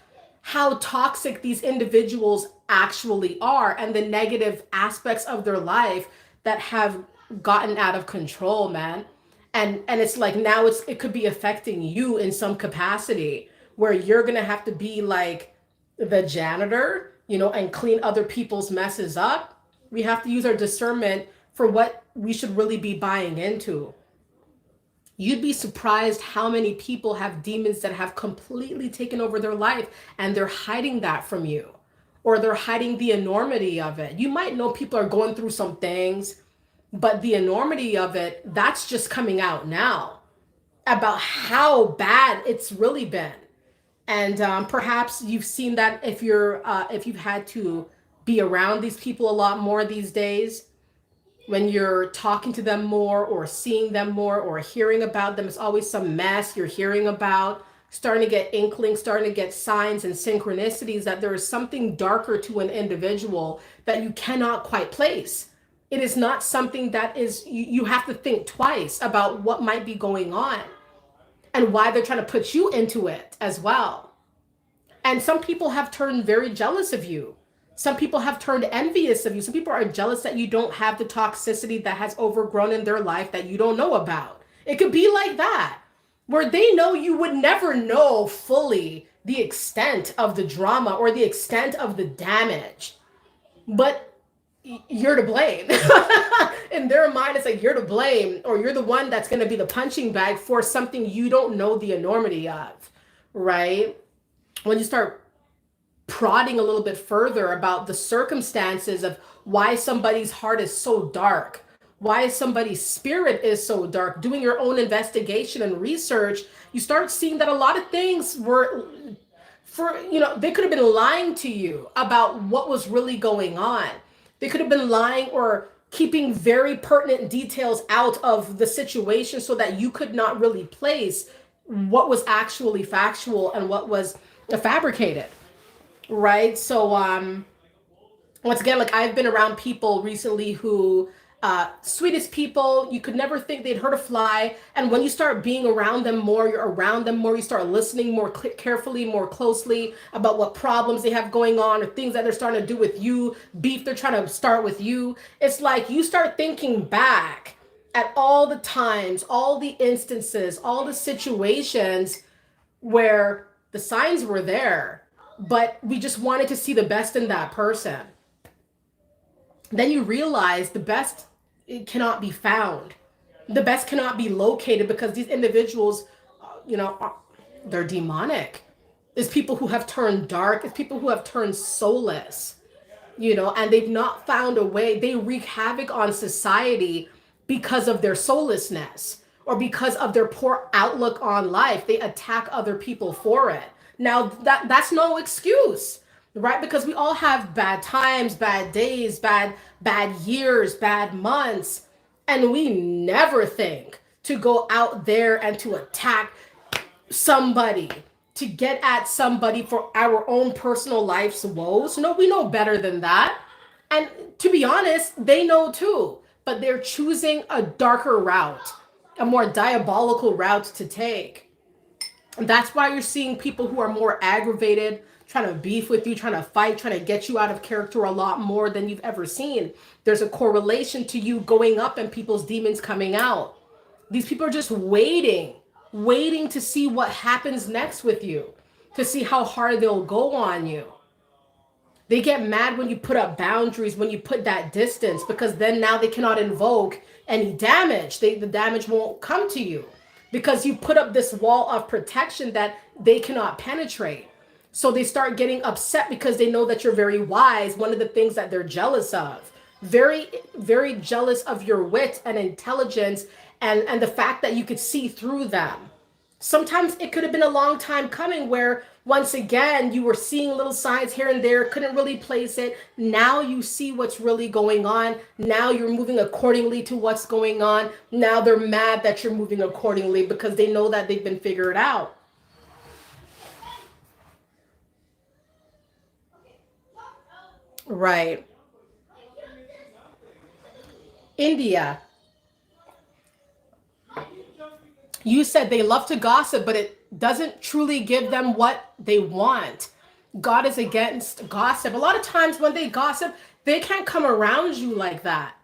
How toxic these individuals actually are and the negative aspects of their life that have gotten out of control, man. And it's like now it could be affecting you in some capacity where you're going to have to be like the janitor, and clean other people's messes up. We have to use our discernment for what we should really be buying into. You'd be surprised how many people have demons that have completely taken over their life and they're hiding that from you, or they're hiding the enormity of it. You might know people are going through some things, but the enormity of it, that's just coming out now about how bad it's really been. And perhaps you've seen that if you've had to be around these people a lot more these days, when you're talking to them more or seeing them more or hearing about them, it's always some mess you're hearing about, starting to get inklings, starting to get signs and synchronicities that there is something darker to an individual that you cannot quite place. It is not something that is, you have to think twice about what might be going on and why they're trying to put you into it as well. And some people have turned very jealous of you. Some people have turned envious of you. Some people are jealous that you don't have the toxicity that has overgrown in their life that you don't know about. It could be like that, where they know you would never know fully the extent of the drama or the extent of the damage, but you're to blame. In their mind, it's like you're to blame, or you're the one that's going to be the punching bag for something you don't know the enormity of, right? When you start prodding a little bit further about the circumstances of why somebody's heart is so dark, why somebody's spirit is so dark, doing your own investigation and research, you start seeing that a lot of things were they could have been lying to you about what was really going on. They could have been lying or keeping very pertinent details out of the situation so that you could not really place what was actually factual and what was fabricated. Right. So once again, like I've been around people recently who sweetest people, you could never think they'd hurt a fly. And when you start being around them more, you're around them more, you start listening more carefully, more closely about what problems they have going on or things that they're starting to do with you, beef they're trying to start with you. It's like you start thinking back at all the times, all the instances, all the situations where the signs were there, but we just wanted to see the best in that person. Then you realize the best, it cannot be found. The best cannot be located because these individuals, they're demonic. It's people who have turned dark. It's people who have turned soulless, and they've not found a way. They wreak havoc on society because of their soullessness or because of their poor outlook on life. They attack other people for it. Now that's no excuse, right? Because we all have bad times, bad days, bad years, bad months, and we never think to go out there and to attack somebody, to get at somebody for our own personal life's woes. No, we know better than that. And to be honest, they know too, but they're choosing a darker route, a more diabolical route to take. And that's why you're seeing people who are more aggravated, trying to beef with you, trying to fight, trying to get you out of character a lot more than you've ever seen. There's a correlation to you going up and people's demons coming out. These people are just waiting to see what happens next with you, to see how hard they'll go on you. They get mad when you put up boundaries, when you put that distance, because then now they cannot invoke any damage. The damage won't come to you because you put up this wall of protection that they cannot penetrate. So they start getting upset because they know that you're very wise. One of the things that they're jealous of, very, very jealous of your wit and intelligence, and the fact that you could see through them. Sometimes it could have been a long time coming where once again you were seeing little signs here and there, couldn't really place it. Now you see what's really going on. Now you're moving accordingly to what's going on. Now they're mad that you're moving accordingly because they know that they've been figured out. Right. India, you said they love to gossip, but it doesn't truly give them what they want. God is against gossip. A lot of times when they gossip, they can't come around you like that.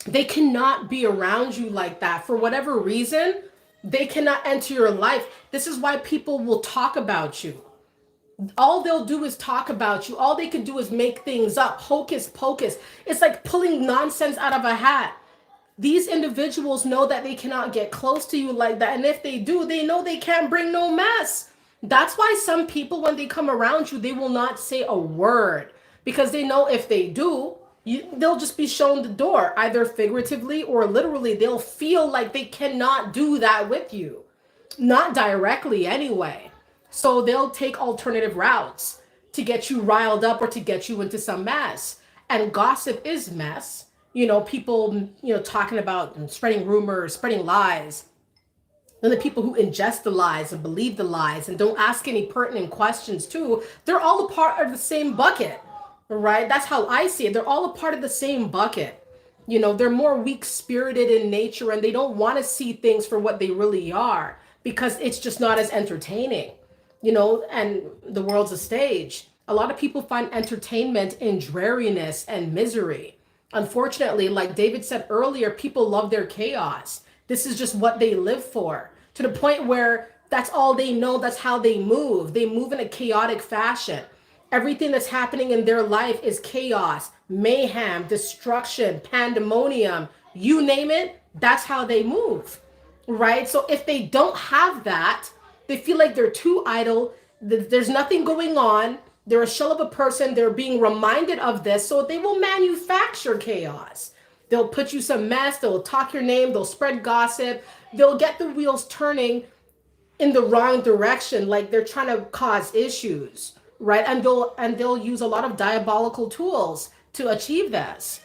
They cannot be around you like that. For whatever reason, they cannot enter your life. This is why people will talk about you. All they'll do is talk about you. All they can do is make things up. Hocus pocus. It's like pulling nonsense out of a hat. These individuals know that they cannot get close to you like that. And if they do, they know they can't bring no mess. That's why some people, when they come around you, they will not say a word because they know if they do, they'll just be shown the door, either figuratively or literally. They'll feel like they cannot do that with you, not directly anyway. So they'll take alternative routes to get you riled up or to get you into some mess. And gossip is mess. People, talking about and spreading rumors, spreading lies. And the people who ingest the lies and believe the lies and don't ask any pertinent questions too, they're all a part of the same bucket, right? That's how I see it. They're all a part of the same bucket. They're more weak spirited in nature and they don't want to see things for what they really are because it's just not as entertaining, and the world's a stage. A lot of people find entertainment in dreariness and misery. Unfortunately, like David said earlier, people love their chaos. This is just what they live for, to the point where that's all they know. That's how they move. They move in a chaotic fashion. Everything that's happening in their life is chaos, mayhem, destruction, pandemonium, you name it. That's how they move, right? So if they don't have that, they feel like they're too idle. There's nothing going on. They're a shell of a person. They're being reminded of this. So they will manufacture chaos. They'll put you some mess. They'll talk your name. They'll spread gossip. They'll get the wheels turning in the wrong direction. Like they're trying to cause issues, right? And they'll use a lot of diabolical tools to achieve this.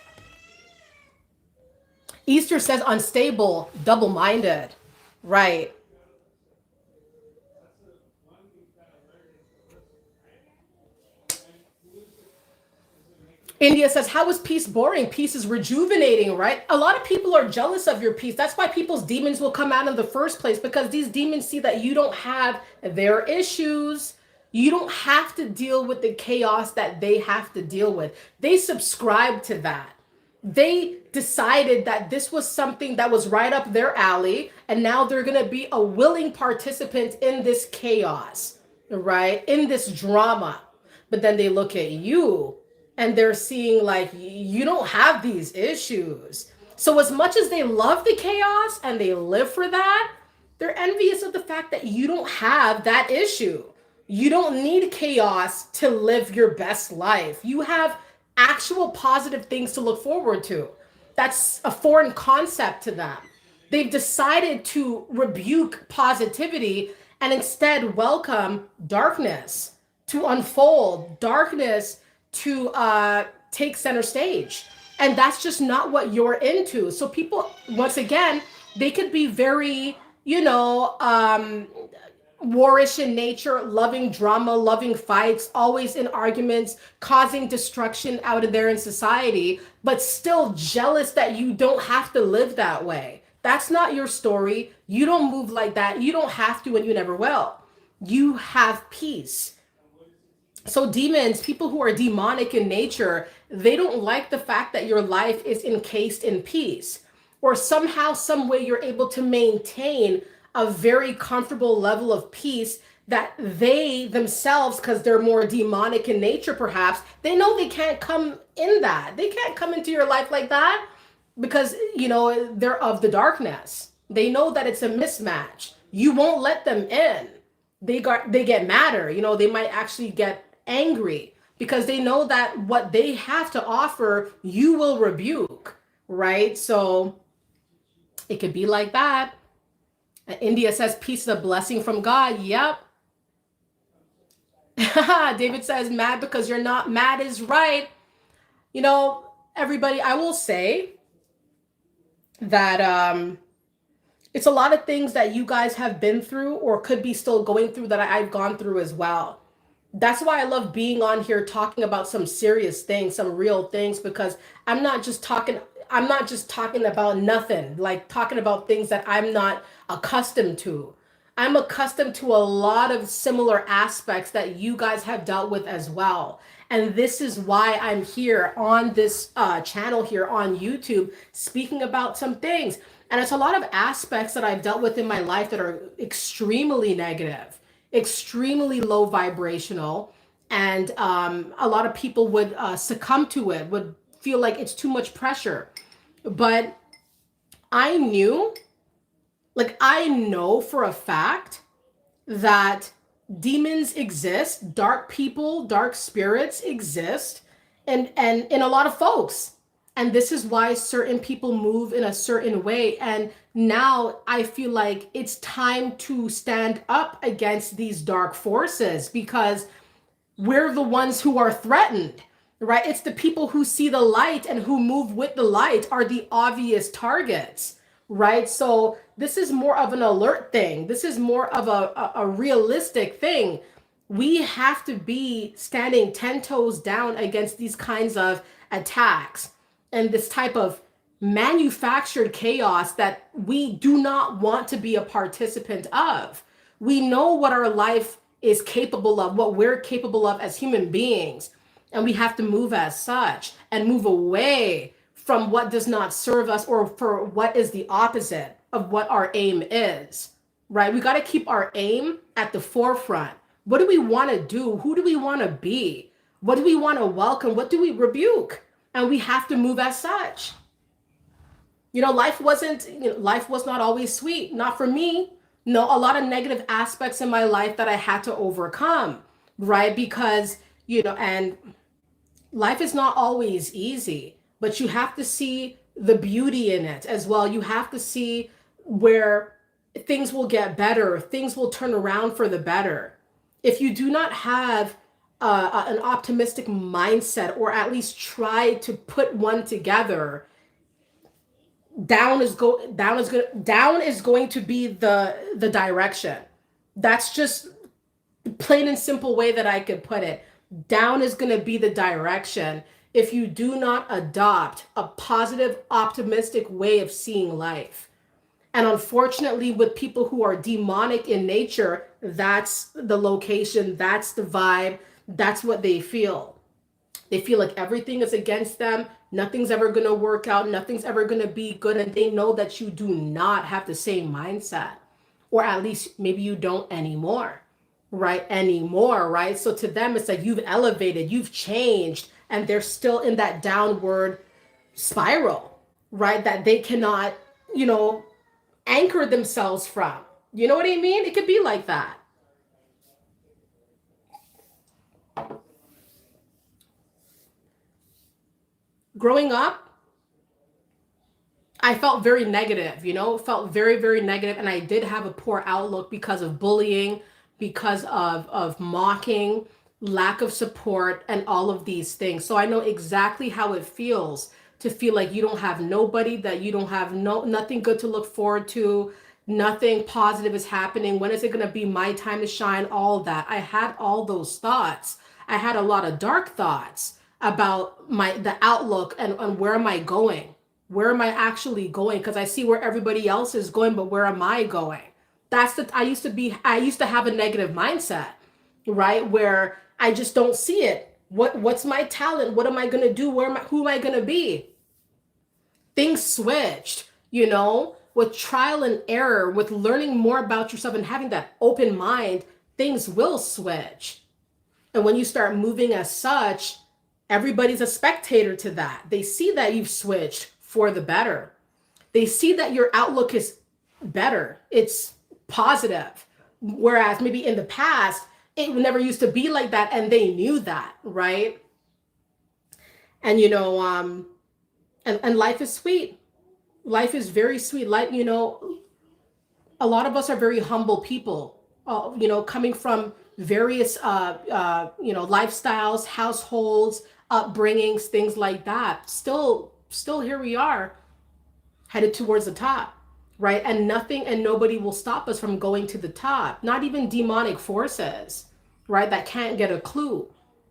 Easter says unstable, double-minded, right? India says, how is peace boring? Peace is rejuvenating, right? A lot of people are jealous of your peace. That's why people's demons will come out in the first place, because these demons see that you don't have their issues. You don't have to deal with the chaos that they have to deal with. They subscribe to that. They decided that this was something that was right up their alley, and now they're going to be a willing participant in this chaos, right? In this drama. But then they look at you and they're seeing like you don't have these issues. So as much as they love the chaos and they live for that, they're envious of the fact that you don't have that issue. You don't need chaos to live your best life. You have actual positive things to look forward to. That's a foreign concept to them. They've decided to rebuke positivity and instead welcome darkness to unfold, darkness to take center stage. And that's just not what you're into. So people, once again, they could be very, warish in nature, loving drama, loving fights, always in arguments, causing destruction out of there in society, but still jealous that you don't have to live that way. That's not your story. You don't move like that. You don't have to, and you never will. You have peace. So demons, people who are demonic in nature, they don't like the fact that your life is encased in peace, or somehow, some way you're able to maintain a very comfortable level of peace that they themselves, because they're more demonic in nature, perhaps, they know they can't come in that. They can't come into your life like that because, they're of the darkness. They know that it's a mismatch. You won't let them in. They get madder. They might actually get angry because they know that what they have to offer, you will rebuke, right? So it could be like that. India says peace is a blessing from God. Yep. David says mad because you're not mad is right. Everybody, I will say that it's a lot of things that you guys have been through or could be still going through that I've gone through as well. That's why I love being on here talking about some serious things, some real things, because I'm not just talking about nothing, like talking about things that I'm not accustomed to. I'm accustomed to a lot of similar aspects that you guys have dealt with as well. And this is why I'm here on this channel here on YouTube speaking about some things. And it's a lot of aspects that I've dealt with in my life that are extremely negative, extremely low vibrational. And a lot of people would succumb to it, would feel like it's too much pressure. But I knew, I know for a fact that demons exist, dark people, dark spirits exist, and in a lot of folks. And this is why certain people move in a certain way. And now I feel like it's time to stand up against these dark forces because we're the ones who are threatened, right? It's the people who see the light and who move with the light are the obvious targets, right? So this is more of an alert thing. This is more of a realistic thing. We have to be standing 10 toes down against these kinds of attacks and this type of manufactured chaos that we do not want to be a participant of. We know what our life is capable of, what we're capable of as human beings. And we have to move as such and move away from what does not serve us or for what is the opposite of what our aim is, right? We got to keep our aim at the forefront. What do we want to do? Who do we want to be? What do we want to welcome? What do we rebuke? And we have to move as such. Life was not always sweet. Not for me. No, a lot of negative aspects in my life that I had to overcome, right? Because, and life is not always easy, but you have to see the beauty in it as well. You have to see where things will get better, things will turn around for the better. If you do not have an optimistic mindset, or at least try to put one together, down is going to be the direction. That's just plain and simple way that I could put it. Down is going to be the direction if you do not adopt a positive, optimistic way of seeing life. And unfortunately, with people who are demonic in nature, that's the location, that's the vibe, that's what they feel. They feel like everything is against them. Nothing's ever going to work out. Nothing's ever going to be good. And they know that you do not have the same mindset, or at least maybe you don't anymore, right? So to them, it's like you've elevated, you've changed, and they're still in that downward spiral, right? That they cannot, anchor themselves from. You know what I mean? It could be like that. Growing up, I felt very negative, felt very, very negative. And I did have a poor outlook because of bullying, because of mocking, lack of support, and all of these things. So I know exactly how it feels to feel like you don't have nobody, that you don't have nothing good to look forward to, nothing positive is happening. When is it going to be my time to shine? All that. I had all those thoughts. I had a lot of dark thoughts about the outlook and where am I going? Where am I actually going? Because I see where everybody else is going, but where am I going? I used to have a negative mindset, right? Where I just don't see it. What's my talent? What am I gonna do? Who am I gonna be? Things switched, with trial and error, with learning more about yourself and having that open mind. things will switch. And when you start moving as such, everybody's a spectator to that. They see that you've switched for the better. They see that your outlook is better. It's positive. Whereas maybe in the past, it never used to be like that, and they knew that, right? And and life is sweet. Life is very sweet. Like, a lot of us are very humble people, coming from various, lifestyles, households, upbringings, things like that. Still here we are, headed towards the top, right? And nothing and nobody will stop us from going to the top. Not even demonic forces, right? That can't get a clue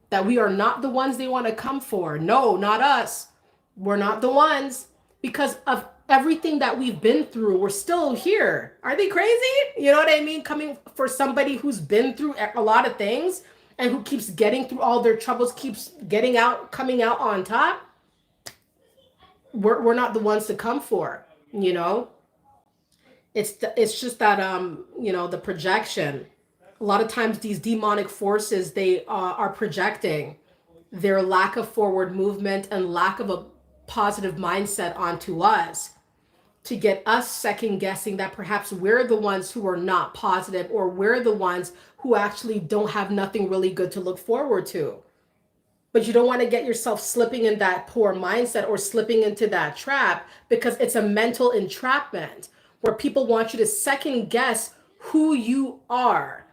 that we are not the ones they want to come for. No, not us. We're not the ones, because of everything that we've been through. We're still here. Are they crazy? You know what I mean? Coming for somebody who's been through a lot of things and who keeps getting through all their troubles, keeps coming out on top. We're not the ones to come for, It's just that, the projection. A lot of times these demonic forces, they are projecting their lack of forward movement and lack of a positive mindset onto us, to get us second guessing that perhaps we're the ones who are not positive, or we're the ones who actually don't have nothing really good to look forward to. But you don't want to get yourself slipping in that poor mindset or slipping into that trap, because it's a mental entrapment where people want you to second guess who you are,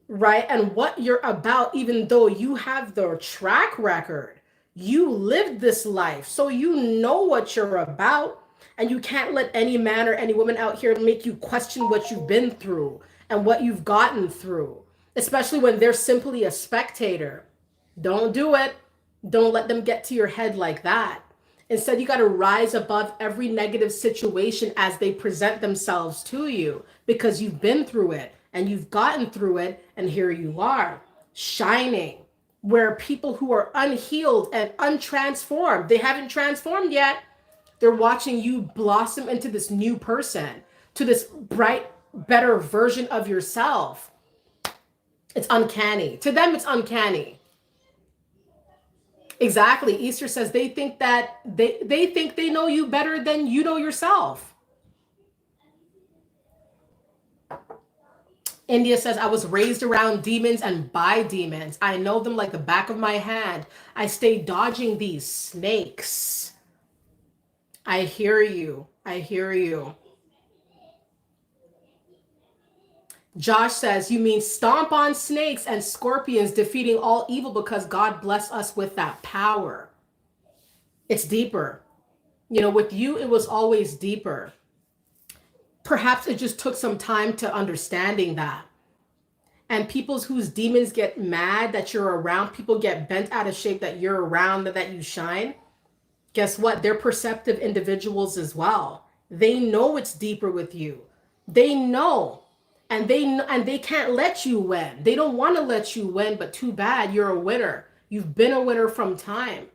right? And what you're about, even though you have the track record. You lived this life, so you know what you're about. And you can't let any man or any woman out here make you question what you've been through and what you've gotten through, especially when they're simply a spectator. Don't do it. Don't let them get to your head like that. Instead, you got to rise above every negative situation as they present themselves to you, because you've been through it and you've gotten through it. And here you are, shining, where people who are unhealed and untransformed, they haven't transformed yet. They're watching you blossom into this new person, to this bright, better version of yourself. It's uncanny. To them, it's uncanny. Exactly. Easter says they think that they think they know you better than you know yourself. India says, I was raised around demons and by demons. I know them like the back of my hand. I stay dodging these snakes. I hear you. I hear you. Josh says, you mean stomp on snakes and scorpions, defeating all evil because God blessed us with that power. It's deeper. With you, it was always deeper. Perhaps it just took some time to understanding that. And people whose demons get mad that you're around, people get bent out of shape that you're around, that you shine. Guess what? They're perceptive individuals as well. They know it's deeper with you. They know. And they can't let you win. They don't want to let you win, but too bad, you're a winner. You've been a winner from time.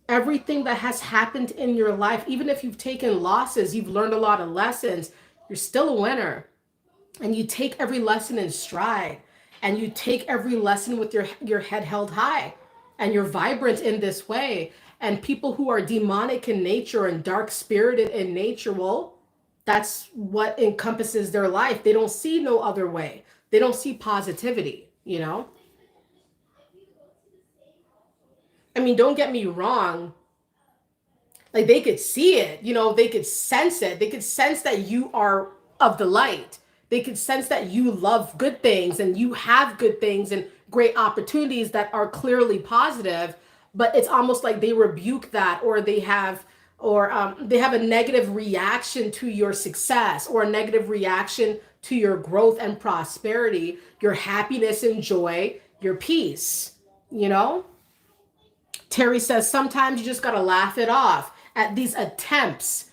Everything that has happened in your life, even if you've taken losses, you've learned a lot of lessons, you're still a winner. And you take every lesson in stride, and you take every lesson with your head held high, and you're vibrant in this way. And people who are demonic in nature and dark spirited in nature, well, that's what encompasses their life. They don't see no other way. They don't see positivity, I mean, don't get me wrong. Like, they could see it, they could sense it. They could sense that you are of the light. They could sense that you love good things and you have good things and great opportunities that are clearly positive, but it's almost like they rebuke that, or they have a negative reaction to your success, or a negative reaction to your growth and prosperity, your happiness and joy, your peace, Terry says, sometimes you just got to laugh it off at these attempts.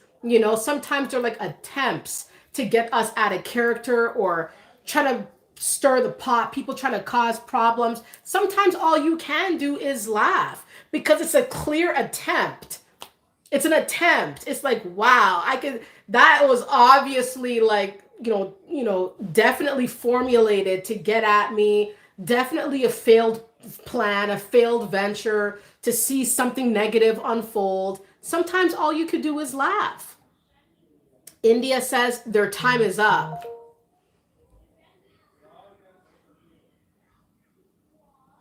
Sometimes they're like attempts to get us out of character, or try to stir the pot, people trying to cause problems. Sometimes all you can do is laugh, because it's a clear attempt. It's an attempt. It's like, wow, that was obviously like definitely formulated to get at me, definitely a failed plan, a failed venture to see something negative unfold. Sometimes all you could do is laugh. India says their time is up.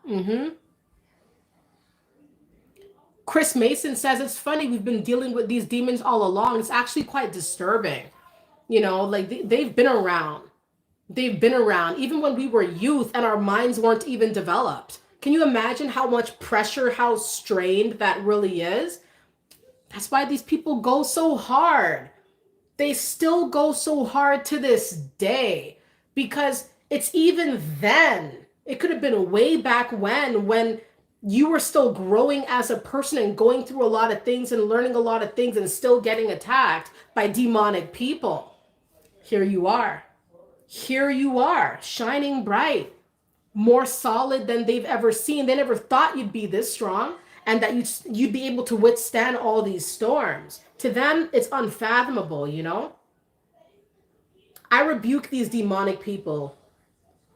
Mm-hmm. Chris Mason says it's funny, we've been dealing with these demons all along. It's actually quite disturbing. Like they've been around. They've been around even when we were youth and our minds weren't even developed. Can you imagine how much pressure, how strained that really is? That's why these people go so hard. They still go so hard to this day because it's even then. It could have been way back when you were still growing as a person and going through a lot of things and learning a lot of things and still getting attacked by demonic people. Here you are. Here you are, shining bright, more solid than they've ever seen. They never thought you'd be this strong and that you'd be able to withstand all these storms. To them, it's unfathomable. I rebuke these demonic people.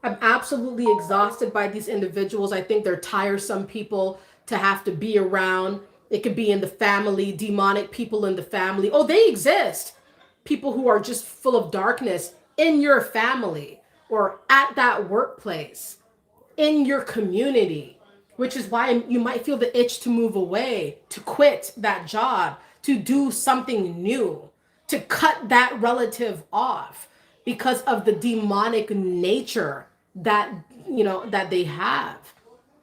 I'm absolutely exhausted by these individuals. I think they're tiresome people to have to be around. It could be in the family, demonic people in the family. Oh, they exist. People who are just full of darkness in your family or at that workplace, in your community, which is why you might feel the itch to move away, to quit that job, to do something new, to cut that relative off because of the demonic nature that they have.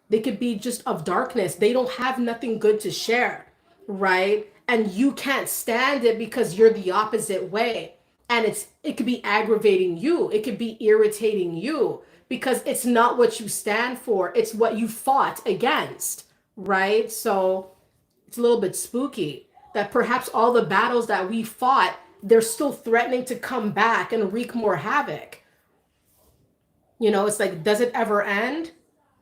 They could be just of darkness. They don't have nothing good to share, right? And you can't stand it because you're the opposite way. And it could be aggravating you. It could be irritating you because it's not what you stand for. It's what you fought against, right? So it's a little bit spooky that perhaps all the battles that we fought, they're still threatening to come back and wreak more havoc. It's like, does it ever end?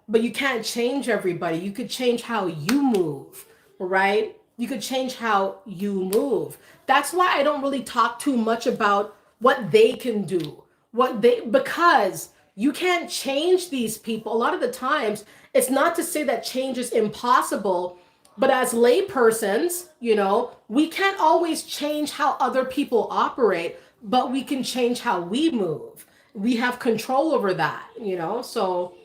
But you can't change everybody. You could change how you move, right? You could change how you move. That's why I don't really talk too much about what they can do, because you can't change these people. A lot of the times, it's not to say that change is impossible, but as laypersons, we can't always change how other people operate, but we can change how we move. We have control over that. So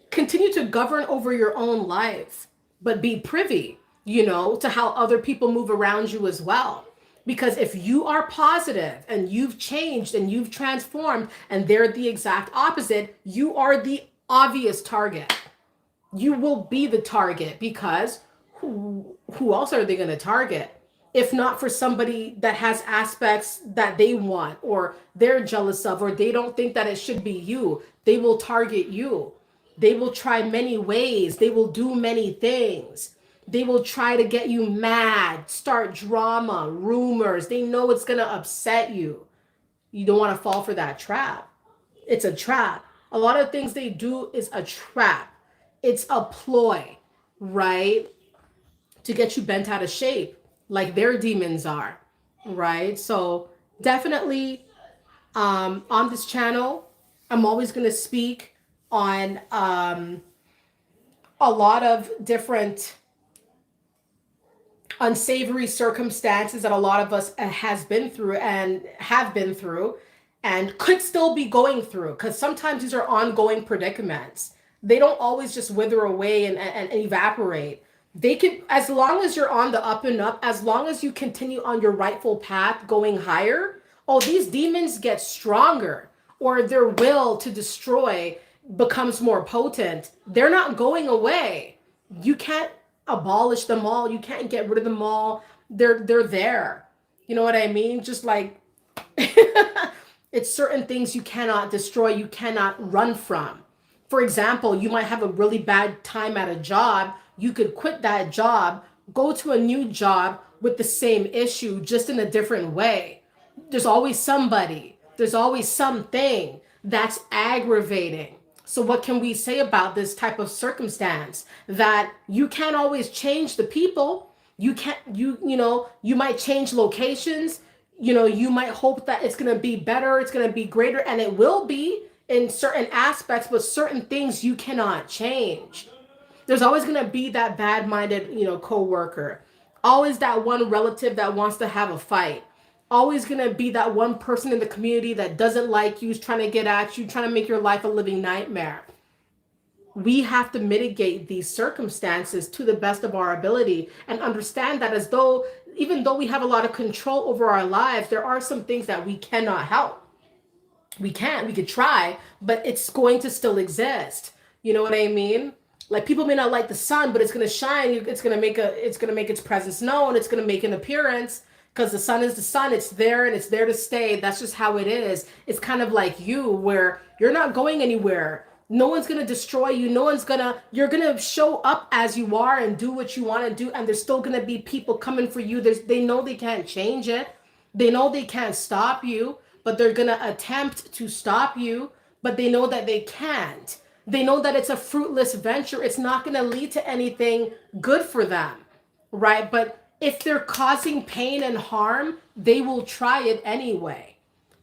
continue to govern over your own life, but be privy, to how other people move around you as well. Because if you are positive and you've changed and you've transformed and they're the exact opposite, you are the obvious target. You will be the target because who else are they going to target? If not for somebody that has aspects that they want or they're jealous of or they don't think that it should be you, they will target you. They will try many ways. They will do many things. They will try to get you mad, start drama, rumors. They know it's going to upset you. You don't want to fall for that trap. It's a trap. A lot of things they do is a trap. It's a ploy, right? To get you bent out of shape like their demons are, right? So definitely on this channel, I'm always going to speak on a lot of different unsavory circumstances that a lot of us has been through and have been through and could still be going through, because sometimes these are ongoing predicaments. They don't always just wither away and evaporate. They can, as long as you're on the up and up, as long as you continue on your rightful path going higher, oh, these demons get stronger, or their will to destroy becomes more potent. They're not going away. You can't abolish them all. You can't get rid of them all. They're there. You know what I mean? Just like it's certain things you cannot destroy, you cannot run from. For example, you might have a really bad time at a job. You could quit that job, go to a new job with the same issue, just in a different way. There's always somebody, there's always something that's aggravating. So what can we say about this type of circumstance? That you can't always change the people. You can't, you might change locations. you might hope that it's going to be better, it's going to be greater, and it will be in certain aspects, but certain things you cannot change. There's always going to be that bad-minded, coworker. Always that one relative that wants to have a fight. Always going to be that one person in the community that doesn't like you, is trying to get at you, trying to make your life a living nightmare. We have to mitigate these circumstances to the best of our ability and understand that even though we have a lot of control over our lives, there are some things that we cannot help. We could try, but it's going to still exist. You know what I mean? Like, people may not like the sun, but it's going to shine. It's going to make its presence known. It's going to make an appearance, because the sun is the sun. It's there and it's there to stay. That's just how it is. It's kind of like you, where you're not going anywhere. No one's going to destroy you. You're going to show up as you are and do what you want to do. And there's still going to be people coming for you. They know they can't change it. They know they can't stop you, but they're going to attempt to stop you, but they know that they can't. They know that it's a fruitless venture. It's not going to lead to anything good for them, right? But if they're causing pain and harm, they will try it anyway.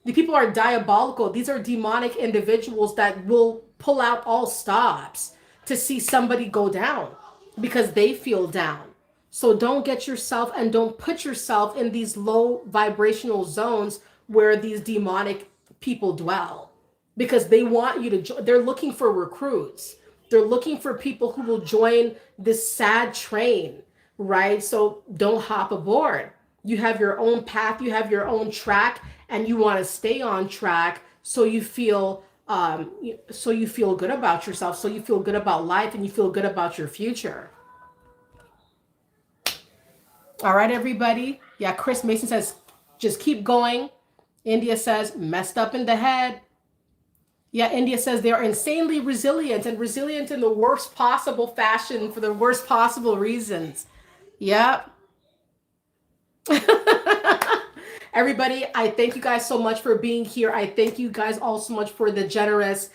The people are diabolical. These are demonic individuals that will pull out all stops to see somebody go down because they feel down. So don't get yourself and don't put yourself in these low vibrational zones where these demonic people dwell, because they want you to they're looking for recruits. They're looking for people who will join this sad train, right? So don't hop aboard. You have your own path, you have your own track, and you want to stay on track so you feel good about yourself, so you feel good about life, and you feel good about your future. All right, everybody. Yeah, Chris Mason says, just keep going. India says, messed up in the head. Yeah, India says they are insanely resilient, and resilient in the worst possible fashion for the worst possible reasons. Yep. Everybody, I thank you guys so much for being here. I thank you guys all so much for the generous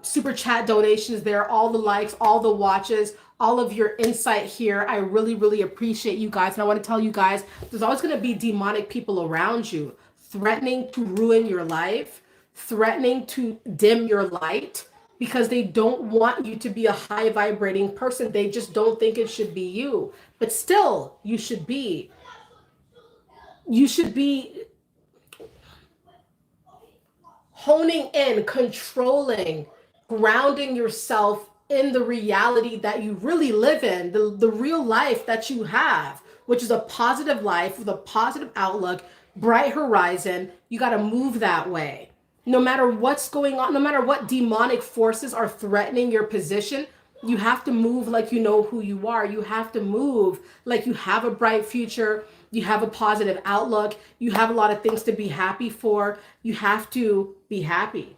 super chat donations there, all the likes, all the watches, all of your insight here. I really, really appreciate you guys. And I want to tell you guys, there's always going to be demonic people around you, threatening to ruin your life, threatening to dim your light, because they don't want you to be a high vibrating person. They just don't think it should be you. But still, you should be honing in, controlling, grounding yourself in the reality that you really live in, the real life that you have, which is a positive life with a positive outlook, bright horizon. You got to move that way. No matter what's going on, no matter what demonic forces are threatening your position, you have to move like you know who you are. You have to move like you have a bright future. You have a positive outlook. You have a lot of things to be happy for. You have to be happy,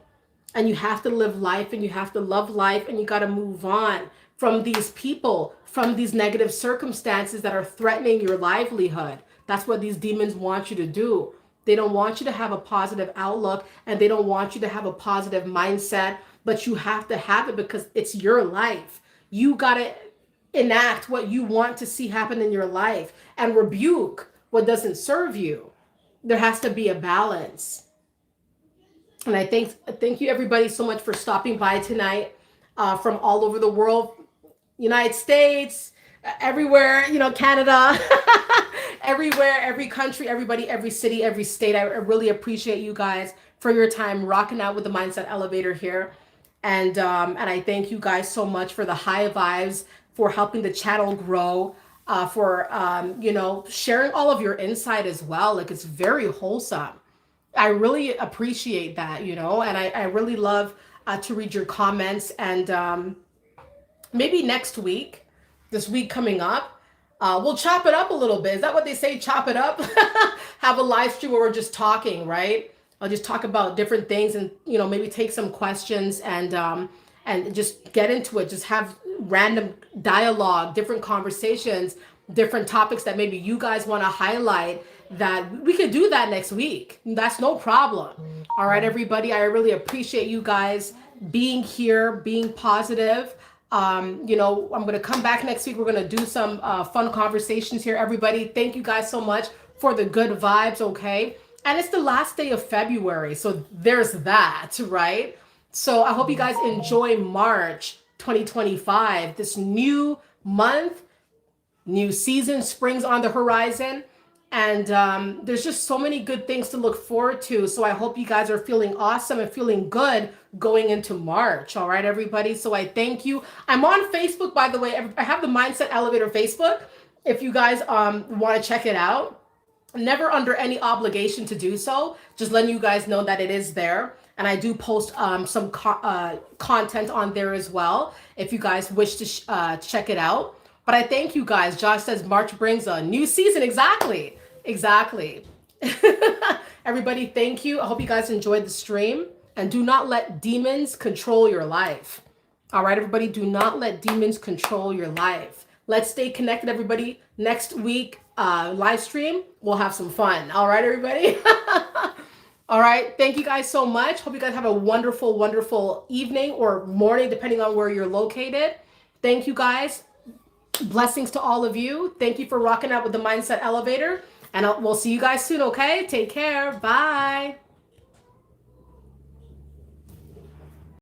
and you have to live life, and you have to love life, and you got to move on from these people, from these negative circumstances that are threatening your livelihood. That's what these demons want you to do. They don't want you to have a positive outlook, and they don't want you to have a positive mindset, but you have to have it because it's your life. You got to enact what you want to see happen in your life and rebuke what doesn't serve you. There has to be a balance. And I thank you everybody so much for stopping by tonight from all over the world, United States, everywhere, Canada, everywhere, every country, everybody, every city, every state. I really appreciate you guys for your time rocking out with the Mindset Elevator here. And I thank you guys so much for the high vibes, for helping the channel grow, for sharing all of your insight as well. Like, it's very wholesome. I really appreciate that, and I really love to read your comments. And maybe next week, this week coming up, we'll chop it up a little bit. Is that what they say? Chop it up? Have a live stream where we're just talking, right? I'll just talk about different things, and maybe take some questions and just get into it. Just have random dialogue, different conversations, different topics that maybe you guys want to highlight. That we could do that next week. That's no problem. All right, everybody. I really appreciate you guys being here, being positive. I'm going to come back next week. We're going to do some fun conversations here. Everybody, thank you guys so much for the good vibes, okay? And it's the last day of February, so there's that, right? So I hope you guys enjoy March 2025, this new month, new season, spring's on the horizon. And there's just so many good things to look forward to. So I hope you guys are feeling awesome and feeling good going into March. All right, everybody. So I thank you. I'm on Facebook, by the way. I have the Mindset Elevator Facebook. If you guys want to check it out, never under any obligation to do so. Just letting you guys know that it is there. And I do post some content on there as well if you guys wish to check it out. But I thank you guys. Josh says March brings a new season. Exactly. Exactly. Everybody, thank you. I hope you guys enjoyed the stream. And do not let demons control your life. All right, everybody, do not let demons control your life. Let's stay connected, everybody. Next week, live stream, we'll have some fun. All right, everybody. All right. Thank you guys so much. Hope you guys have a wonderful, wonderful evening or morning, depending on where you're located. Thank you guys. Blessings to all of you. Thank you for rocking out with the Mindset Elevator. And we'll see you guys soon, okay? Take care. Bye.